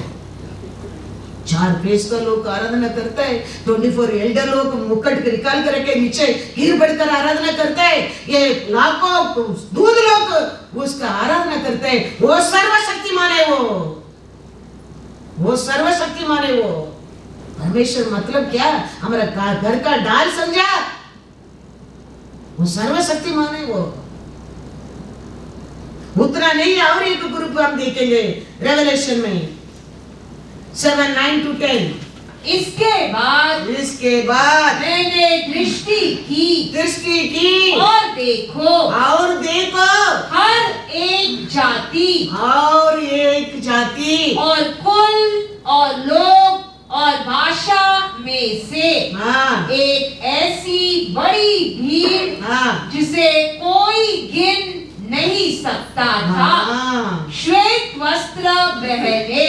4 फेस का लोग आराधना करता है, 24 एल्डर लोग मुकुट के निकाल कर रखे नीचे गिर पड़कर आराधना करता है, ये लाखों दूध लोग उसका आराधना करते हैं। वो सर्वशक्तिमान है, वो सर्वशक्तिमान है। वो परमेश्वर मतलब क्या? हमारा घर का डाल समझा, वो सर्वशक्तिमान है। वो उतना नहीं, और एक ग्रुप हम देखेंगे रेवलेशन में 7:9-10। इसके बाद मैंने दृष्टि की और देखो हर एक जाति और कुल और लोग और भाषा में से एक ऐसी बड़ी भीड़ जिसे कोई गिन नहीं सकता था, श्वेत वस्त्र पहने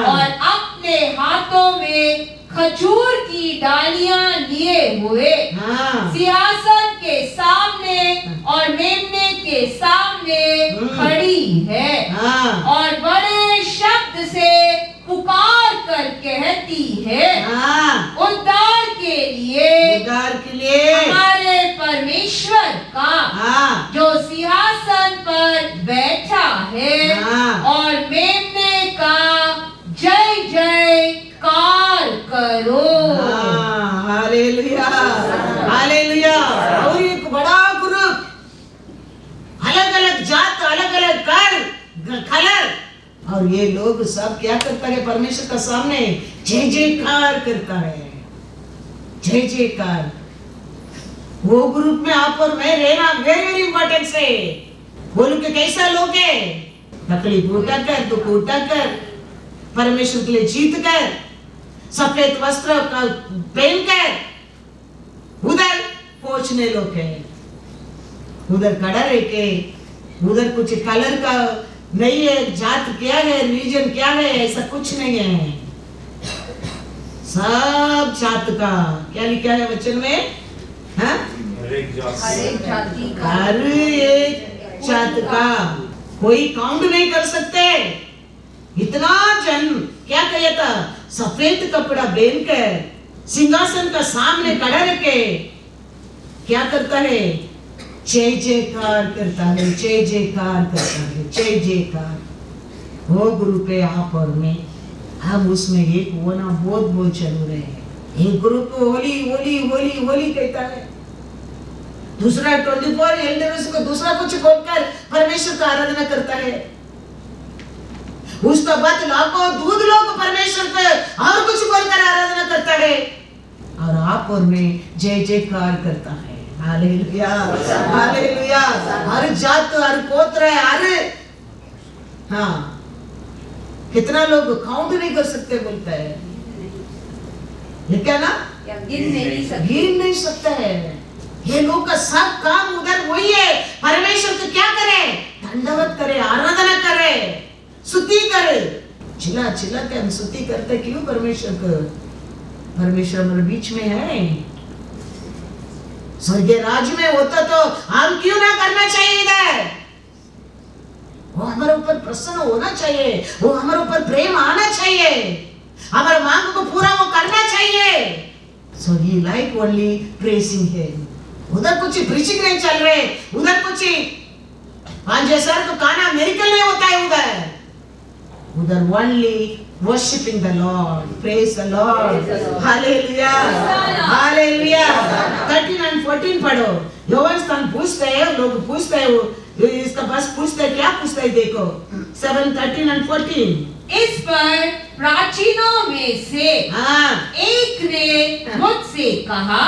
और अपने हाथों में खजूर की डालियां लिए हुए सिंहासन के सामने और मेमने के सामने खड़ी है और बड़े शब्द से पुकार कर कहती है, उद्धार के लिए हमारे परमेश्वर का जो सिंहासन पर बैठा है और मेमने का जय जयकार करो। Hallelujah, hallelujah. और एक बड़ा ग्रुप, अलग अलग जात, अलग अलग कलर, और ये लोग सब क्या करता है? परमेश्वर का सामने जय जयकार करता है, जय जयकार। वो ग्रुप में आप और मैं रहना वेरी वेरी इंपॉर्टेंट है। बोलो कि कैसा लोग है? तकलीफ उठाकर, दुख उठाकर, परमेश्वर के लिए जीत कर, सफेद वस्त्र का पहनकर उधर पहुंचने लोग हैं। उधर खड़ा रह के, उधर कुछ कलर का नहीं है, जात क्या है, रिलीजन क्या है, ऐसा कुछ नहीं है। सब जात का क्या लिखा है वचन में? हर एक जात का कोई काउंट नहीं कर सकते। इतना जन क्या कहता था? सफेद कपड़ा पहनकर सिंहासन का सामने खड़ा रखे क्या करता है? जय जयकार करता है, जय जयकार करता है, जय जयकार। वो ग्रुप है आप और मैं, हम उसमें एक होना बहुत बहुत जरूर है। एक ग्रुप होली होली होली होली कहता है, दूसरा 24 एल्डर्स को दूसरा कुछ बोलकर परमेश्वर का आराधना करता है। उसका बाद लाखों दूध लोग परमेश्वर को और कुछ बोलकर आराधना करता है, और आप और मैं जय जयकार करता है। Hallelujah, hallelujah. हर जात, हर गोत्र, कितना लोग काउंट नहीं कर सकते बोलता है, ये क्या ना? गिन नहीं सकता है। ये लोग का सब काम उधर वही है। परमेश्वर को क्या करे? दंडवत करे, आराधना करे, स्तुति करे। चिल्ला चिल्ला के हम स्तुति करते क्यों परमेश्वर को? परमेश्वर हमारे बीच में है। स्वर्गीय राज्य में होता तो हम क्यों ना करना चाहिए इधर? वो हमारे ऊपर प्रसन्न होना चाहिए, वो हमारे ऊपर प्रेम आना चाहिए, हमारे मांग को पूरा वो करना चाहिए। So he like only praising him. उधर कुछ प्रीचिंग नहीं चल रहे, उधर कुछ सर तो काना मेरिकल नहीं होता है उधर only worshiping the Lord, praise the Lord, hallelujah, hallelujah। 13 and 14 पढ़ो। योहान स्थान पूछते हैं, लोग पूछते हैं, वो इसका बस पूछते हैं, क्या पूछते हैं? देखो 7, 13 and 14। इस पर प्राचीनों में से एक ने मुझसे कहा,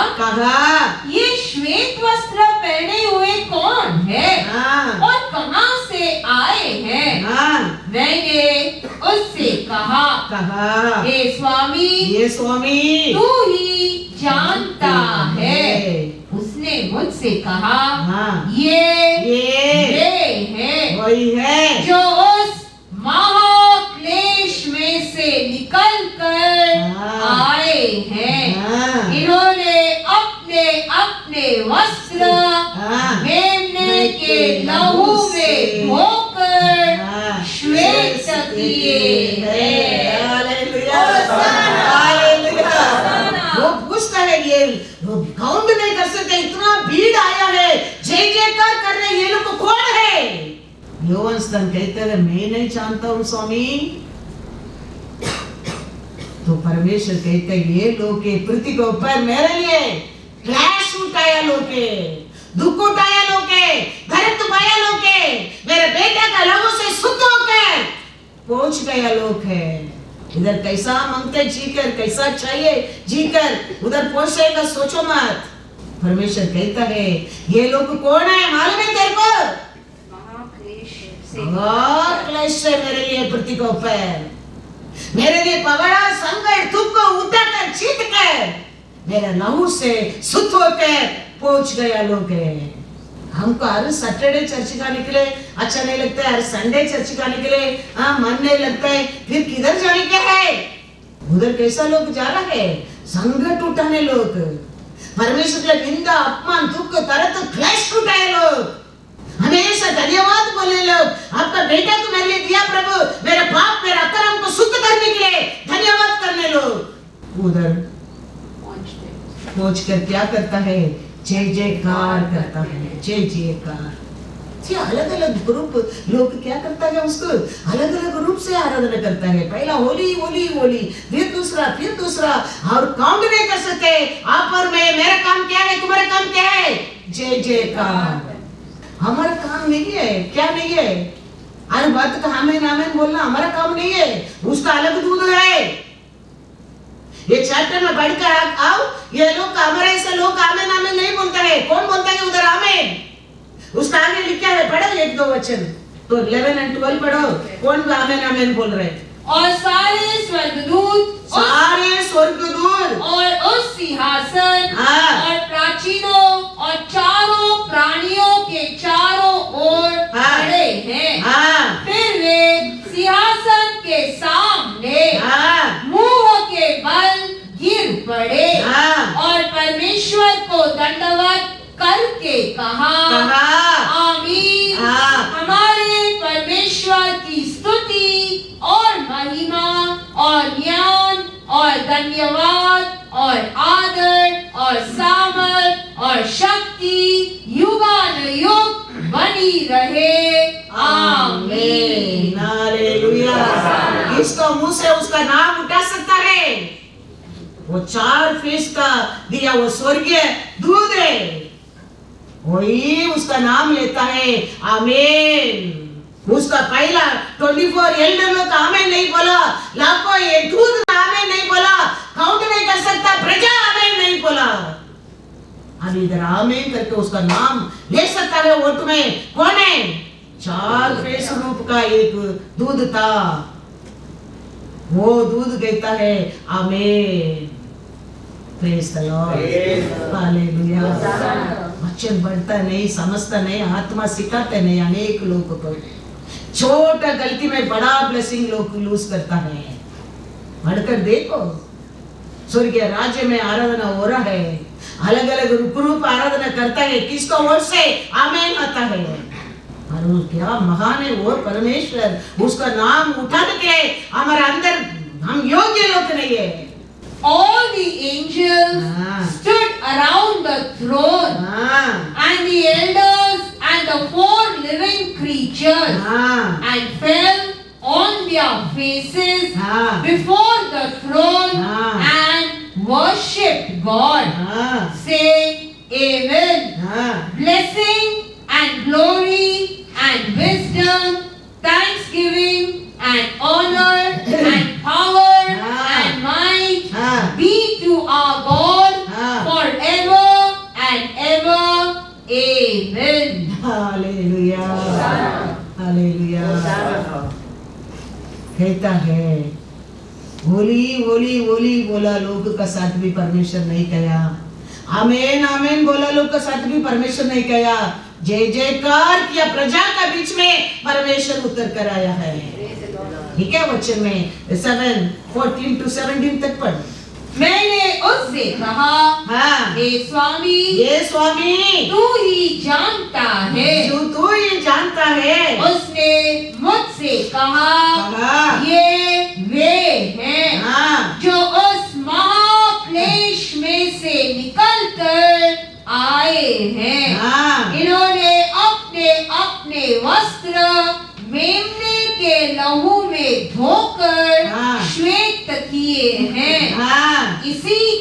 ये श्वेत वस्त्र पहने हुए कौन है और कहां से आए हैं? मैंने उससे कहा, हे स्वामी, तू ही जानता है। उसने मुझसे कहा, ये वे हैं, वही है जो उस महाक्लेश में से निकल कर आए हैं। इन्होंने अपने अपने वस्त्र मेमने के लहू में धोकर श्वेत किए हैं। योहान स्तन कहते हैं मैं नहीं जानता हूँ स्वामी। तो परमेश्वर कहते हैं ये लोग के पृथ्वी के ऊपर मेरे लिए क्लेश उठाया लोग के, दुख उठाया लोग के, दर्द पाया लोग के, मेरे बेटे का लहू से शुद्ध होकर पहुंच गया लोग है। इधर कैसा मांगते जीकर, कैसा चाहिए जीकर उधर पहुंचेगा सोचो मत। परमेश्वर कहता है ये लोग कौन है मालूम है तेरे को? क्लेश है मेरे लिए पृथ्वी के ऊपर, मेरे लिए पगड़ा संकट दुख को उठाकर जीत कर मेरे लहू से शुद्ध होकर पहुंच गया लोग है। हमको हर सैटरडे चर्च जाने के लिए अच्छा नहीं लगता है, हर संडे चर्च जाने के लिए मन नहीं लगता है, फिर किधर जाने के है? उधर कैसा लोग जा रहा है? संकट उठाने लोग, परमेश्वर के निंदा अपमान दुख तरह क्लेश उठाए लोग, हमेशा धन्यवाद बोले लोग। आपका बेटा तो मेरे लिए दिया प्रभु, मेरे पाप मेरा अकर्म को शुद्ध करने के लिए धन्यवाद करने लोग। उधर पहुंच कर क्या करता है? जय जयकार करता है, जय जयकार। अलग अलग ग्रुप लोग क्या करता है उसको अलग अलग रूप से आराधना करता है। पहला होली होली होली, फिर दूसरा और काउंट नहीं कर सकते आप और मैं। मेरा काम क्या है, तुम्हारा काम क्या है? जय जयकार। हमारा काम नहीं है, क्या नहीं है? हर बात का आमीन आमीन बोलना हमारा काम नहीं है, उसका अलग दूध है। ये चैप्टर में पढ़कर आओ, ये लोग हमारे ऐसे लोग आमीन आमीन नहीं बोलता है। कौन बोलता है उधर आमीन? उसका आगे लिखा है, पढ़ो 1-2 वचन, तो 11 और 12 पढ़ो। कौन आमीन आमीन बोल रहे? और सारे स्वर्गदूत और उस सिंहासन और प्राचीनों और चारों प्राणियों के चारों ओर खड़े हैं। फिर वे सिंहासन के सामने मुंह के बल गिर पड़े और परमेश्वर को दंडवत करके कहा आमीन। हमारे परमेश्वर की स्तुति और महिमा और ज्ञान और धन्यवाद और आदर और सामर्थ और शक्ति युगानुयुग बनी रहे। आमीन। हालेलुया। इसको मुंह से उसका नाम उठा सकता है? वो 4 फीस का दिया वो स्वर्गीय दूध है, वही उसका नाम लेता है आमीन। उसका पहला 24 एल्डर लोग आमीन नहीं बोला, लाखों ये दूध आमीन नहीं बोला, काउंट नहीं कर सकता प्रजा आमीन नहीं बोला। अब इधर आमीन करके उसका नाम ले सकता है। वो तुम्हें कौन है? 4 फेस रूप का एक दूध था, वो दूध कहता है आमीन। Praise the Lord, hallelujah. वचन बढ़ता नहीं, समझता नहीं, आत्मा सिखाते नहीं। अनेक लोगों को छोटा गलती में बड़ा ब्लेसिंग लोग लूज करता है। पढ़कर देखो, स्वर्गीय राज्य में आराधना हो रहा है, अलग अलग रूप आराधना करता है, किसको वर्ड से आमीन आता है। और क्या महान है वो परमेश्वर, उसका नाम उठाने के हमारे अंदर हम योग्य लोग नहीं है। All the angels stood around the throne, and the elders and the 4 living creatures, and fell on their faces before the throne and worshipped God, saying, Amen. Blessing and glory and wisdom, thanksgiving and honor and power and might be to our God forever and ever. Amen. Hallelujah, hallelujah. कहता है होली होली होली बोला लोग का साथ भी परमेश्वर नहीं कहा, आमीन आमीन बोला लोग का साथ भी परमेश्वर नहीं कहा, जय जयकार किया प्रजा का बीच में परमेश्वर उतर कर आया है। ठीक है, वचन में 7:14 to 17 तक पढ़। मैंने उससे कहा, हे स्वामी, तू ही जानता है। तू ही जानता है। उसने मुझसे कहा, ये वे हैं जो उस महाक्लेश में से निकलकर आए हैं। इन्होंने अपने अपने वस्त्र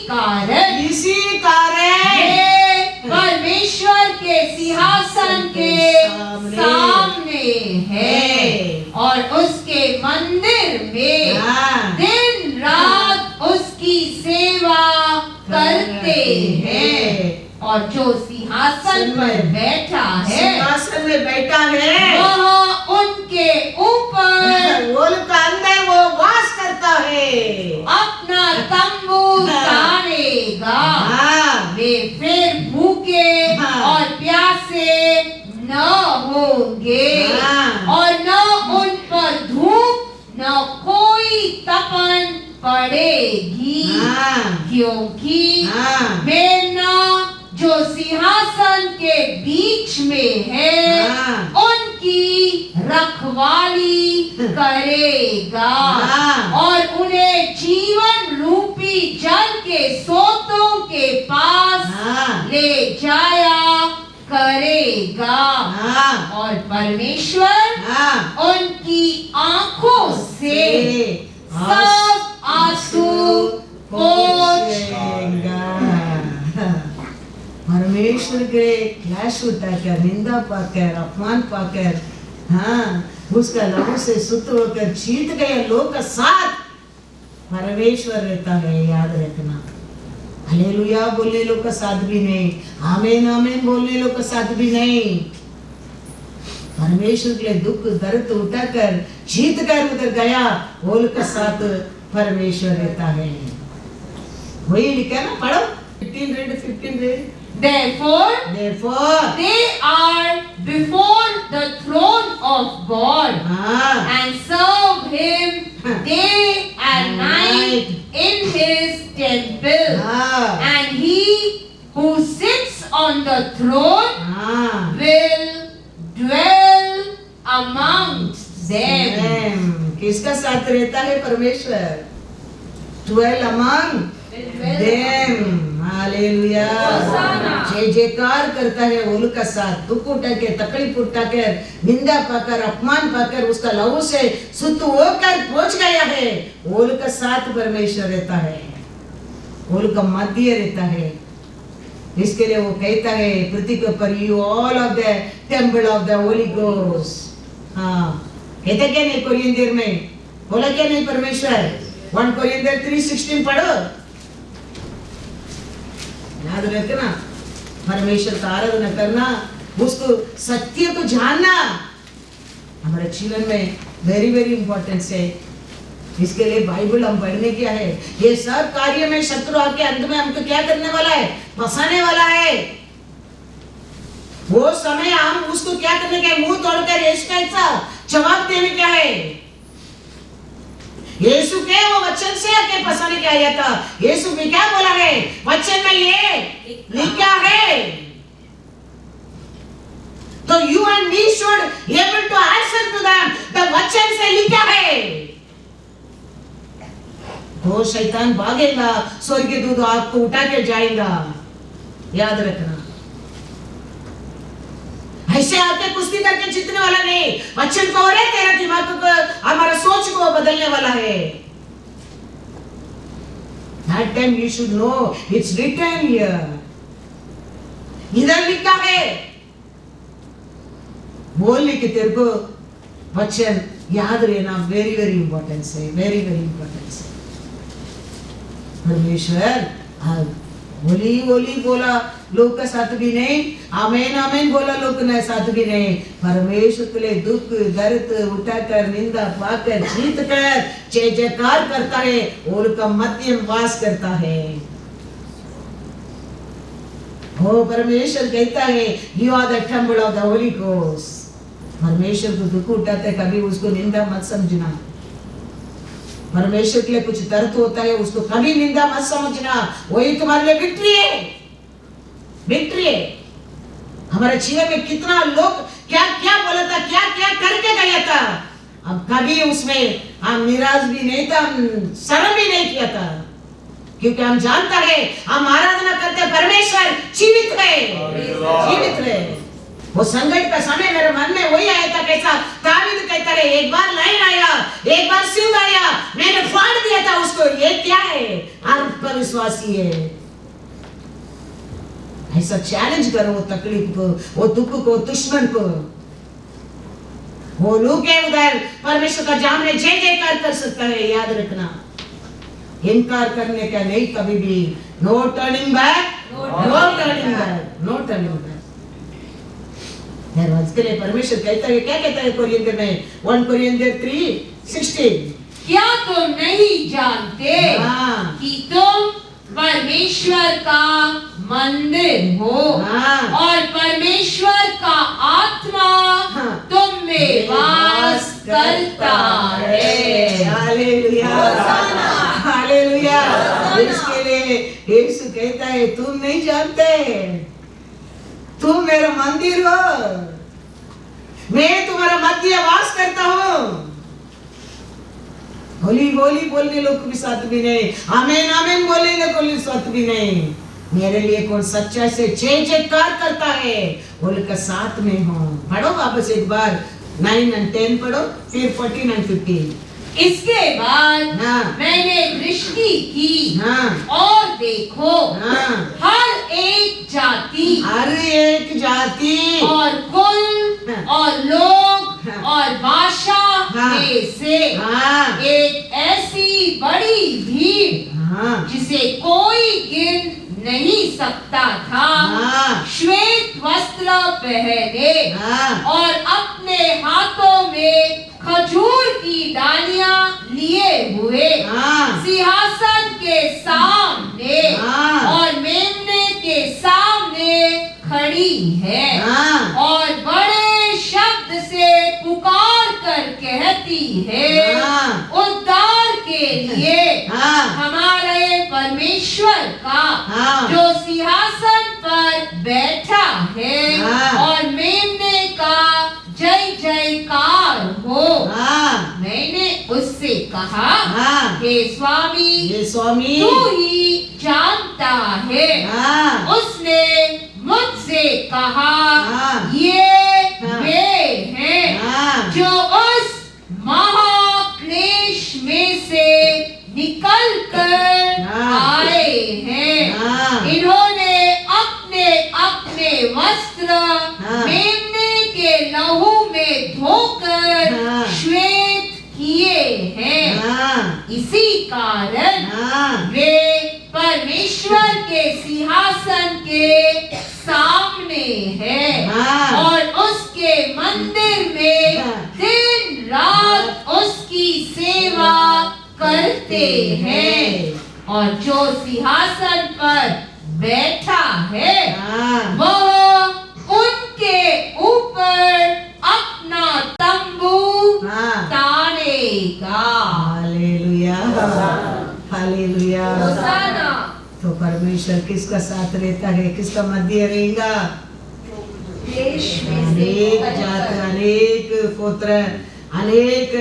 कारण कारण वे परमेश्वर के सिंहासन के सामने है और उसके मंदिर में हाँ। दिन रात उसकी सेवा करते हैं। और जो सिंहासन पर बैठा है सिंहासन में बैठा है वह उनके ऊपर वो लोग का अंदर वो वास करता है, अपना तंबू तानेगा। हाँ। वे फिर भूखे हाँ। और प्यासे न होंगे हाँ। और न उन पर धूप न कोई तपन पड़ेगी, हाँ। क्योंकि हाँ। मेमना जो सिंहासन के बीच में है हाँ। उनकी रखवाली करेगा हाँ। और उन्हें जीवन रूपी जल के सोतों के पास हाँ। ले जाया करेगा। हाँ। और परमेश्वर हाँ। उनकी आंखों से सब आंसू पोंछेगा। परमेश्वर के क्लैश उठाकर, निंदा पाकर, अपमान पाकर, हाँ, उसका लहू से सुत होकर जीत गए लोग का साथ परमेश्वर रहता है, याद रखना। हालेलुया बोलने लोग का साथ भी नहीं, आमीन आमीन बोलने लोग का साथ भी नहीं। परमेश्वर के लिए दुख दर्द उठाकर जीत कर उधर गया, वो लोग का साथ परमेश्वर रहता है। वही लिखा ना, पढ़ो 15 read। Therefore, they are before the throne of God हाँ, and serve Him day and night in His temple. हाँ, And He who sits on the throne हाँ, will dwell amongst them. किसका साथ रहता है परमेश्वर? Dwell among them। हालेलुया। जय जयकार करता है वो लोग का साथ, दुख उठाकर, तकलीफ उठाकर, निंदा पाकर, अपमान पाकर, उसका लहू से सुत होकर पहुंच गया है, वो लोग का साथ परमेश्वर रहता है, वो लोग का मध्य रहता है। इसके लिए वो कहता है पृथ्वी के ऊपर you all of the temple of the Holy ghost. हाँ, कहता क्या नहीं कोरियंदर में, बोला क्या नहीं परमेश्वर? 1 कोरियंदर 3:16 पढ़ो, याद रखना। परमेश्वर का आराधना करना, उसको सत्य को जानना हमारे जीवन में वेरी वेरी इंपॉर्टेंस है। इसके लिए बाइबल हम पढ़ने क्या है, ये सब कार्य में शत्रु आके अंत में हमको क्या करने वाला है? फंसाने वाला है। वो समय हम उसको क्या करने का है? मुंह तोड़कर यीशु का जवाब देने क्या है? यीशु के वो वचन से आके फंसाने क्या आया था? यीशु भी क्या बोला है? वचन में ये लिखा है। तो you and me should able to answer to them, the वचन से लिखा है। तो शैतान भागेगा, स्वर्गीय दूत आपको उठा के जाएगा, याद रखना। ऐसे आके कुश्ती करके जीतने वाला नहीं, वचन को और तेरा दिमाग को, हमारा सोच को बदलने वाला है। That time you should know it's written here, इधर लिखा है। बोलने के तेरे को वचन याद रहना वेरी वेरी इंपॉर्टेंस है, वेरी वेरी इंपॉर्टेंस है। परमेश्वर बोली बोली बोला लोग का साथ भी नहीं, आमीन आमीन बोला लोग का साथ भी नहीं। परमेश्वर के लिए दुख दर्द उठाकर, निंदा पाकर, जीत कर, जय जयकार करता है, और का मध्यम वास करता है। वो परमेश्वर कहता है you are the temple of the Holy Ghost. परमेश्वर को दुख उठाते कभी उसको निंदा मत समझना। परमेश्वर के लिए कुछ दर्द होता है, उसको कभी निंदा मत समझना, वही तुम्हारे लिए विक्ट्री है, विक्ट्री है। हमारे जीवन में कितना लोग क्या क्या बोला था, क्या क्या करके गया था, अब कभी उसमें हम निराश भी नहीं था, हम शर्म भी नहीं किया था, क्योंकि हम जानता है हम आराधना करते परमेश्वर जीवित है, जीवित है। वो संकट का समय मेरे मन में वही आया था, कैसा दावीद कहता है एक बार लाइन आया, एक बार सिंह आया, मैंने फाड़ दिया था उसको, ये क्या है? और विश्वासी है। ऐसा चैलेंज करो वो तकलीफ को, वो दुख को, दुश्मन को। वो लोग है उधर परमेश्वर का जामने जय जयकार कर सकता है, याद रखना। इनकार करने का नहीं कभी भी। No turning back, no turning back, no turning back. के लिए परमेश्वर कहता है, क्या कहता है कोरियंदर में 1 कोरियंदर 3:16, क्या तुम नहीं जानते कि तुम परमेश्वर का मंदिर हो और परमेश्वर का आत्मा तुम में वास करता है। Hallelujah, hallelujah. इसके लिए यीशु कहता है, तुम नहीं जानते, तुम मेरा मंदिर हो, मैं तुम्हारा मध्य वास करता हूँ। होली होली बोलने लोग भी साथ भी नहीं, आमेन आमेन बोलने को साथ भी नहीं। मेरे लिए कौन सच्चा से जय जयकार करता है, उनका साथ में हूँ। पढ़ो वापस एक बार 9 और 10 पढ़ो, फिर 14 और 15। इसके बाद मैंने दृष्टि की और देखो हर एक जाति और कुल और लोग और भाषा में से एक ऐसी बड़ी भीड़ जिसे कोई गिन नहीं सकता था, श्वेत वस्त्र पहने और अपने हाथों में खजूर की डालियां लिए हुए सिंहासन के सामने और मेमने के सामने खड़ी है और बड़े शब्द से पुकार कर कहती है, उद्धार के लिए हमारे परमेश्वर का जो सिंहासन पर बैठा है और मेमने का जय जयकार हो। मैंने उससे कहा, हे स्वामी तू ही जानता है। उसने मुझसे कहा, ये वे हैं जो उस महाक्लेश में से निकल कर आए हैं। इन्होंने अपने अपने वस्त्र मेमने के लहू में धोकर श्वेत किए हैं। इसी कारण वे परमेश्वर के सिंहासन के सामने हैं और उसके मंदिर में दिन रात उसकी सेवा करते हैं। और जो सिंहासन पर बैठा है वह उनके ऊपर अपना तंबू तानेगा। Hallelujah, hallelujah. तो परमेश्वर किसका साथ रहता है, किसका मध्य रहेगा? अनेक जात, अनेक गोत्र, अनेक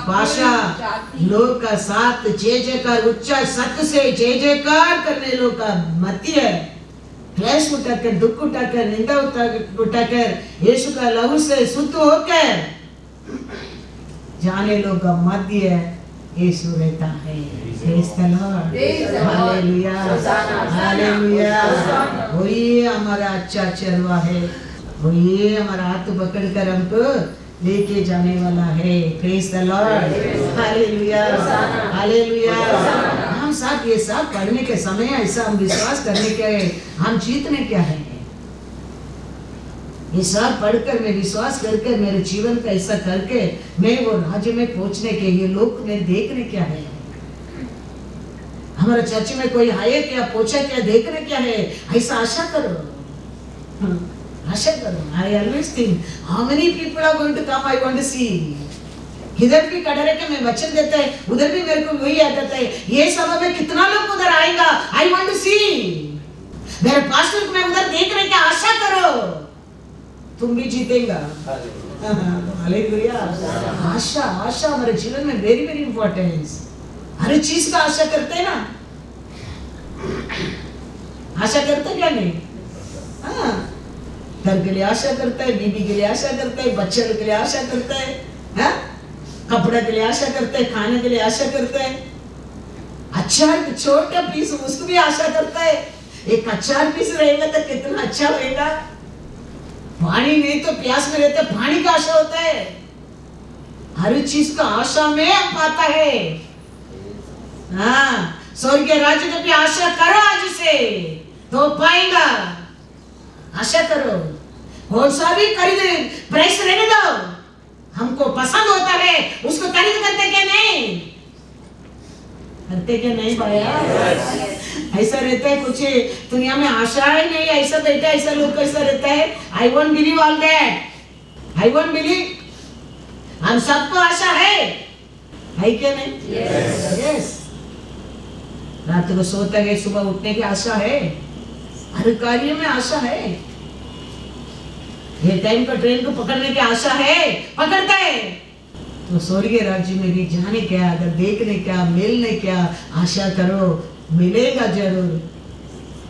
भाषा लोग का साथ जय जयकार, उच्चा सत्य से जय जयकार करने लोग का मध्य है। क्लेश उठाकर, दुख उठाकर, निंदा उठाकर, यीशु का लहू से शुद्ध होकर जाने लोग का मध्य यीशु रहता है। Hallelujah, hallelujah. वही हमारा अच्छा चरवा है, वही हमारा हाथ पकड़ कर हमको लेके जाने वाला है। Praise the Lord, hallelujah, hallelujah. हम साथ ये सब पढ़ने के समय ऐसा हम विश्वास करने के, हम जीतने क्या है, ये सब पढ़कर मैं विश्वास करके मेरे जीवन का ऐसा करके मैं वो राज्य में पहुंचने के, ये लोग में देखने क्या है, हमारा चर्च में कोई आए क्या, पूछा क्या, देखने क्या है, ऐसा आशा करो, आशा करो। I always think how many people are going to come, I want to see। इधर भी खड़ा रह के मैं वचन देता है, उधर भी मेरे को वही आता है, ये समय में कितना लोग उधर आएगा, I want to see। मेरे पास्टर को मैं उधर देखने की आशा करो, तुम भी जीतेगा। हालेलुया। आशा, आशा हमारे जीवन में वेरी वेरी इंपॉर्टेंस। हर चीज का आशा करते हैं ना, आशा करते क्या नहीं? हाँ, घर के लिए आशा करता है, बीबी के लिए आशा करता है, बच्चे के लिए आशा करता है, कपड़े के लिए आशा करता है, खाने के लिए आशा करता है। अचार छोटा पीस उसको भी आशा करता है, एक अचार पीस रहेगा तो कितना अच्छा होगा। पानी नहीं तो प्यास में रहते, पानी का आशा होता है। हर चीज का आशा में हम पाता है। हाँ, स्वर्गीय राज्य का भी आशा करो आज से तो पाएगा। आशा करो, कौन सा भी खरीद प्राइस रहने दो, हमको पसंद होता है उसको खरीद करते क्या नहीं, करते क्या नहीं भैया? ऐसा रहता है कुछ दुनिया में आशा ही नहीं, ऐसा बैठा ऐसा लोग कैसा रहता है। I won't believe all that, I won't believe. हम सबको आशा है क्या नहीं? यस। रात को सोता है, सुबह उठने की आशा है, हर कार्य में आशा है। ये टाइम का ट्रेन को पकड़ने की आशा है, पकड़ता है। तो स्वर्गीय राज्य में भी जाने क्या, अगर देखने क्या, मिलने क्या, आशा करो मिलेगा जरूर।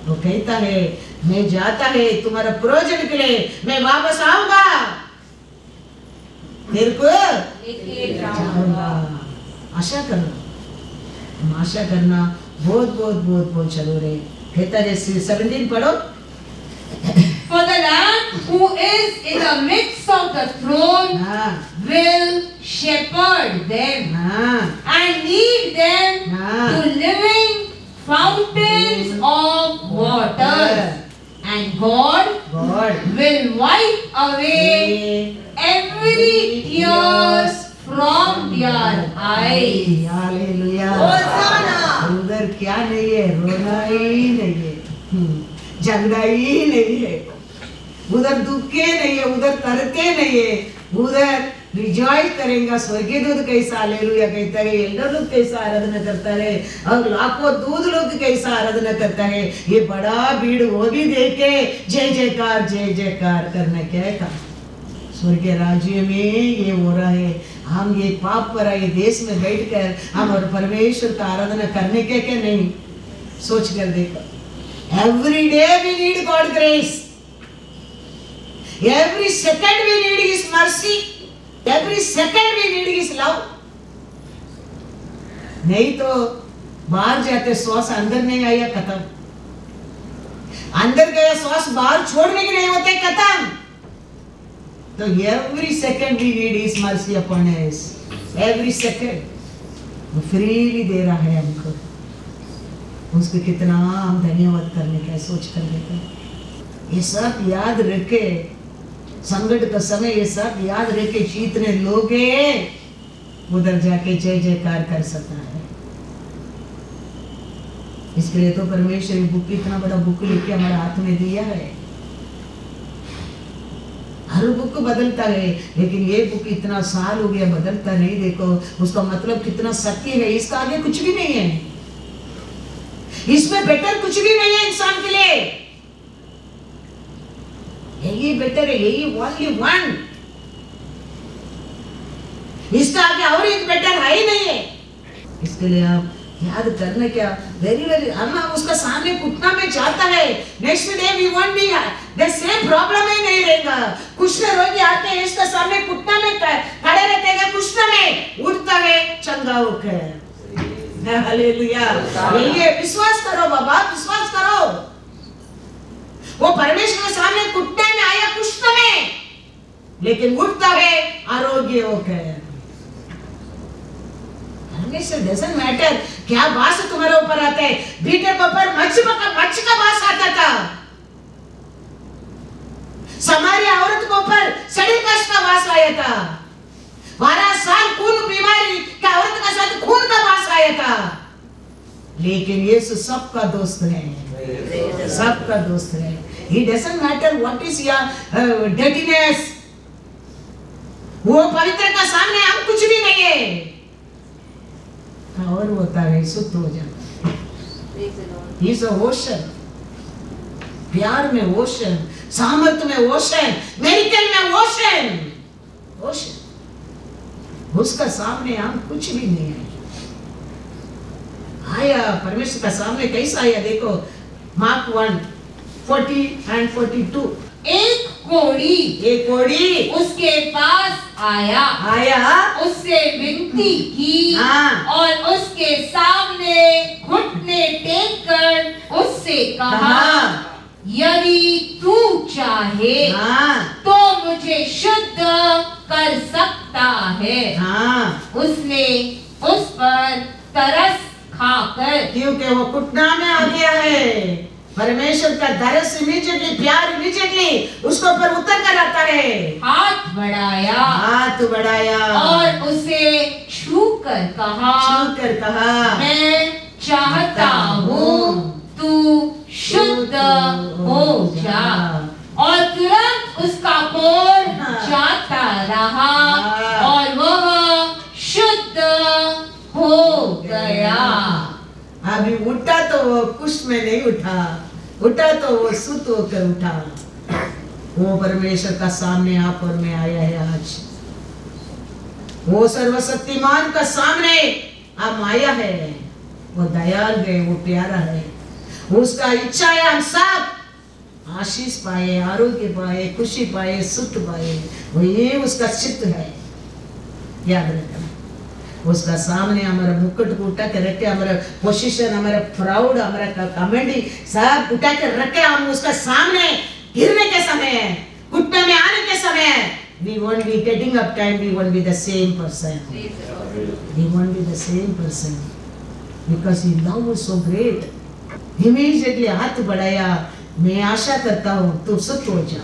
वो कहता है मैं जाता है तुम्हारा प्रयोजन के लिए, मैं वापस आऊंगा तेरे को जाऊंगा। आशा करो, हम आशा करना बहुत बहुत बहुत बहुत जरूर है। कहता है 17 पढ़ो। For the Lamb who is in the midst of the throne will shepherd them and lead them to living fountains of water, and God will wipe away every tears from their eyes. Hallelujah. उधर क्या नहीं है, रोना ही नहीं है, झगड़ा ही नहीं है, उधर दुखे नहीं है, उधर तरते नहीं है, उधर रिजॉइस करेंगे। स्वर्गीय दूध कैसा हालेलुया कहता है, एल्डर लोग कैसा आराधना करता है, और लाखों दूध लोग कैसा आराधना करता है। ये बड़ा भीड़ वो भी देखे जय जयकार करने क्या था। स्वर्गीय राज्य में ये हो रहा है। हम ये पाप पर ये देश में बैठकर हम और परमेश्वर का आराधना करने के क्या नहीं, सोच कर देखो। Every day we need God grace. Every second we need His mercy. Every second we need His love. नहीं तो बाहर जाते श्वास अंदर नहीं आया खत्म, अंदर गया श्वास बाहर छोड़ने के नहीं होते खत्म। तो every second we need His mercy upon us. Every second वो फ्रीली दे रहा है हमको, उसको कितना हम धन्यवाद करने का सोच कर लेते हैं। ये सब याद रखे, संकट का समय ये सब याद रखे, जितने लोग उधर जाके जय जयकार कर सकता है। इसके लिए तो परमेश्वर बुक, इतना बड़ा बुक लेके हमारे हाथ में दिया है। हर बुक बदलता है, लेकिन ये बुक इतना साल हो गया बदलता नहीं। देखो उसका मतलब कितना सत्य है, इसका आगे कुछ भी नहीं है, इसमें बेटर कुछ भी नहीं है इंसान के लिए। यही बेटर है, यही ओनली वन, इसका आगे और एक बेटर है ही नहीं है। इसके लिए आप याद करना क्या, वेरी वेरी, हम उसका सामने घुटना में जाता है। Next day we won't be the same problem ही नहीं रहेगा। कुछ रोगी आते हैं इसका सामने घुटना में खड़े रहते हैं, कुछ में उठता है चंगा होकर। हालेलुया। ये विश्वास करो बाबा, विश्वास करो। वो परमेश्वर के सामने घुटने में आया कुछ में, लेकिन उठता है आरोग्य होकर। परमेश्वर डजंट मैटर क्या बास तुम्हारे ऊपर आता है। बीटर के ऊपर मच्छ का बास आता था, समारिया औरत के ऊपर सड़ी कष्ट का बास आया था, 12 साल खून बीमारी का औरत का साथ खून का बास आया था। लेकिन यीशु सबका दोस्त है, सबका दोस्त है। He doesn't matter what is your dirtiness. वो पवित्र का सामने हम कुछ भी नहीं है। और होता है शुद्ध हो जाता है। He is a ocean, प्यार में ओशन, सामर्थ में ओशन, मेरिकल में ओशन, ओशन। उसका सामने हम कुछ भी नहीं है। आया परमेश्वर का सामने कैसा आया देखो, मार्क 1:40 and 42। एक कोढ़ी ये कोढ़ी उसके पास आया, उससे विनती की हाँ। और उसके सामने घुटने टेक कर उससे कहा, यदि तू चाहे हाँ, तो मुझे शुद्ध कर सकता है। हाँ। उसने उस पर तरस खाकर, क्योंकि वो घुटना में आ गया है, परमेश्वर का दरस इमीडिएटली, प्यार इमीडिएटली उसको ऊपर उतर कर आता है, हाथ बढ़ाया और उसे छू कर कहा, मैं चाहता हूँ तू शुद्ध हो जा। और तुरंत उसका कोढ़ जाता रहा और वह शुद्ध हो गया। अभी उठा तो वो कुछ में नहीं उठा तो वो सुत होकर उठा। वो परमेश्वर का सामने आप और मैं आया है आज। वो सर्वशक्तिमान का सामने आप आया है। वो दयाल है, वो प्यारा है, उसका इच्छा है हम सब आशीष पाए, आरोग्य पाए, खुशी पाए, सुख पाए। वो ये उसका चित्त है। याद रखना, उसका सामने हमारा मुकुट को उठा के रखे, हमारा पोजीशन, हमारा प्राउड, हमारा कमेंडी सब उठा के रखे। हम उसका सामने गिरने के समय, घुटने में आने के समय, we won't be getting up time, we won't be the same person. We won't be the same person because He love us so great. Immediately हाथ बढ़ाया, मैं आशा करता हूँ तू सुत हो जा।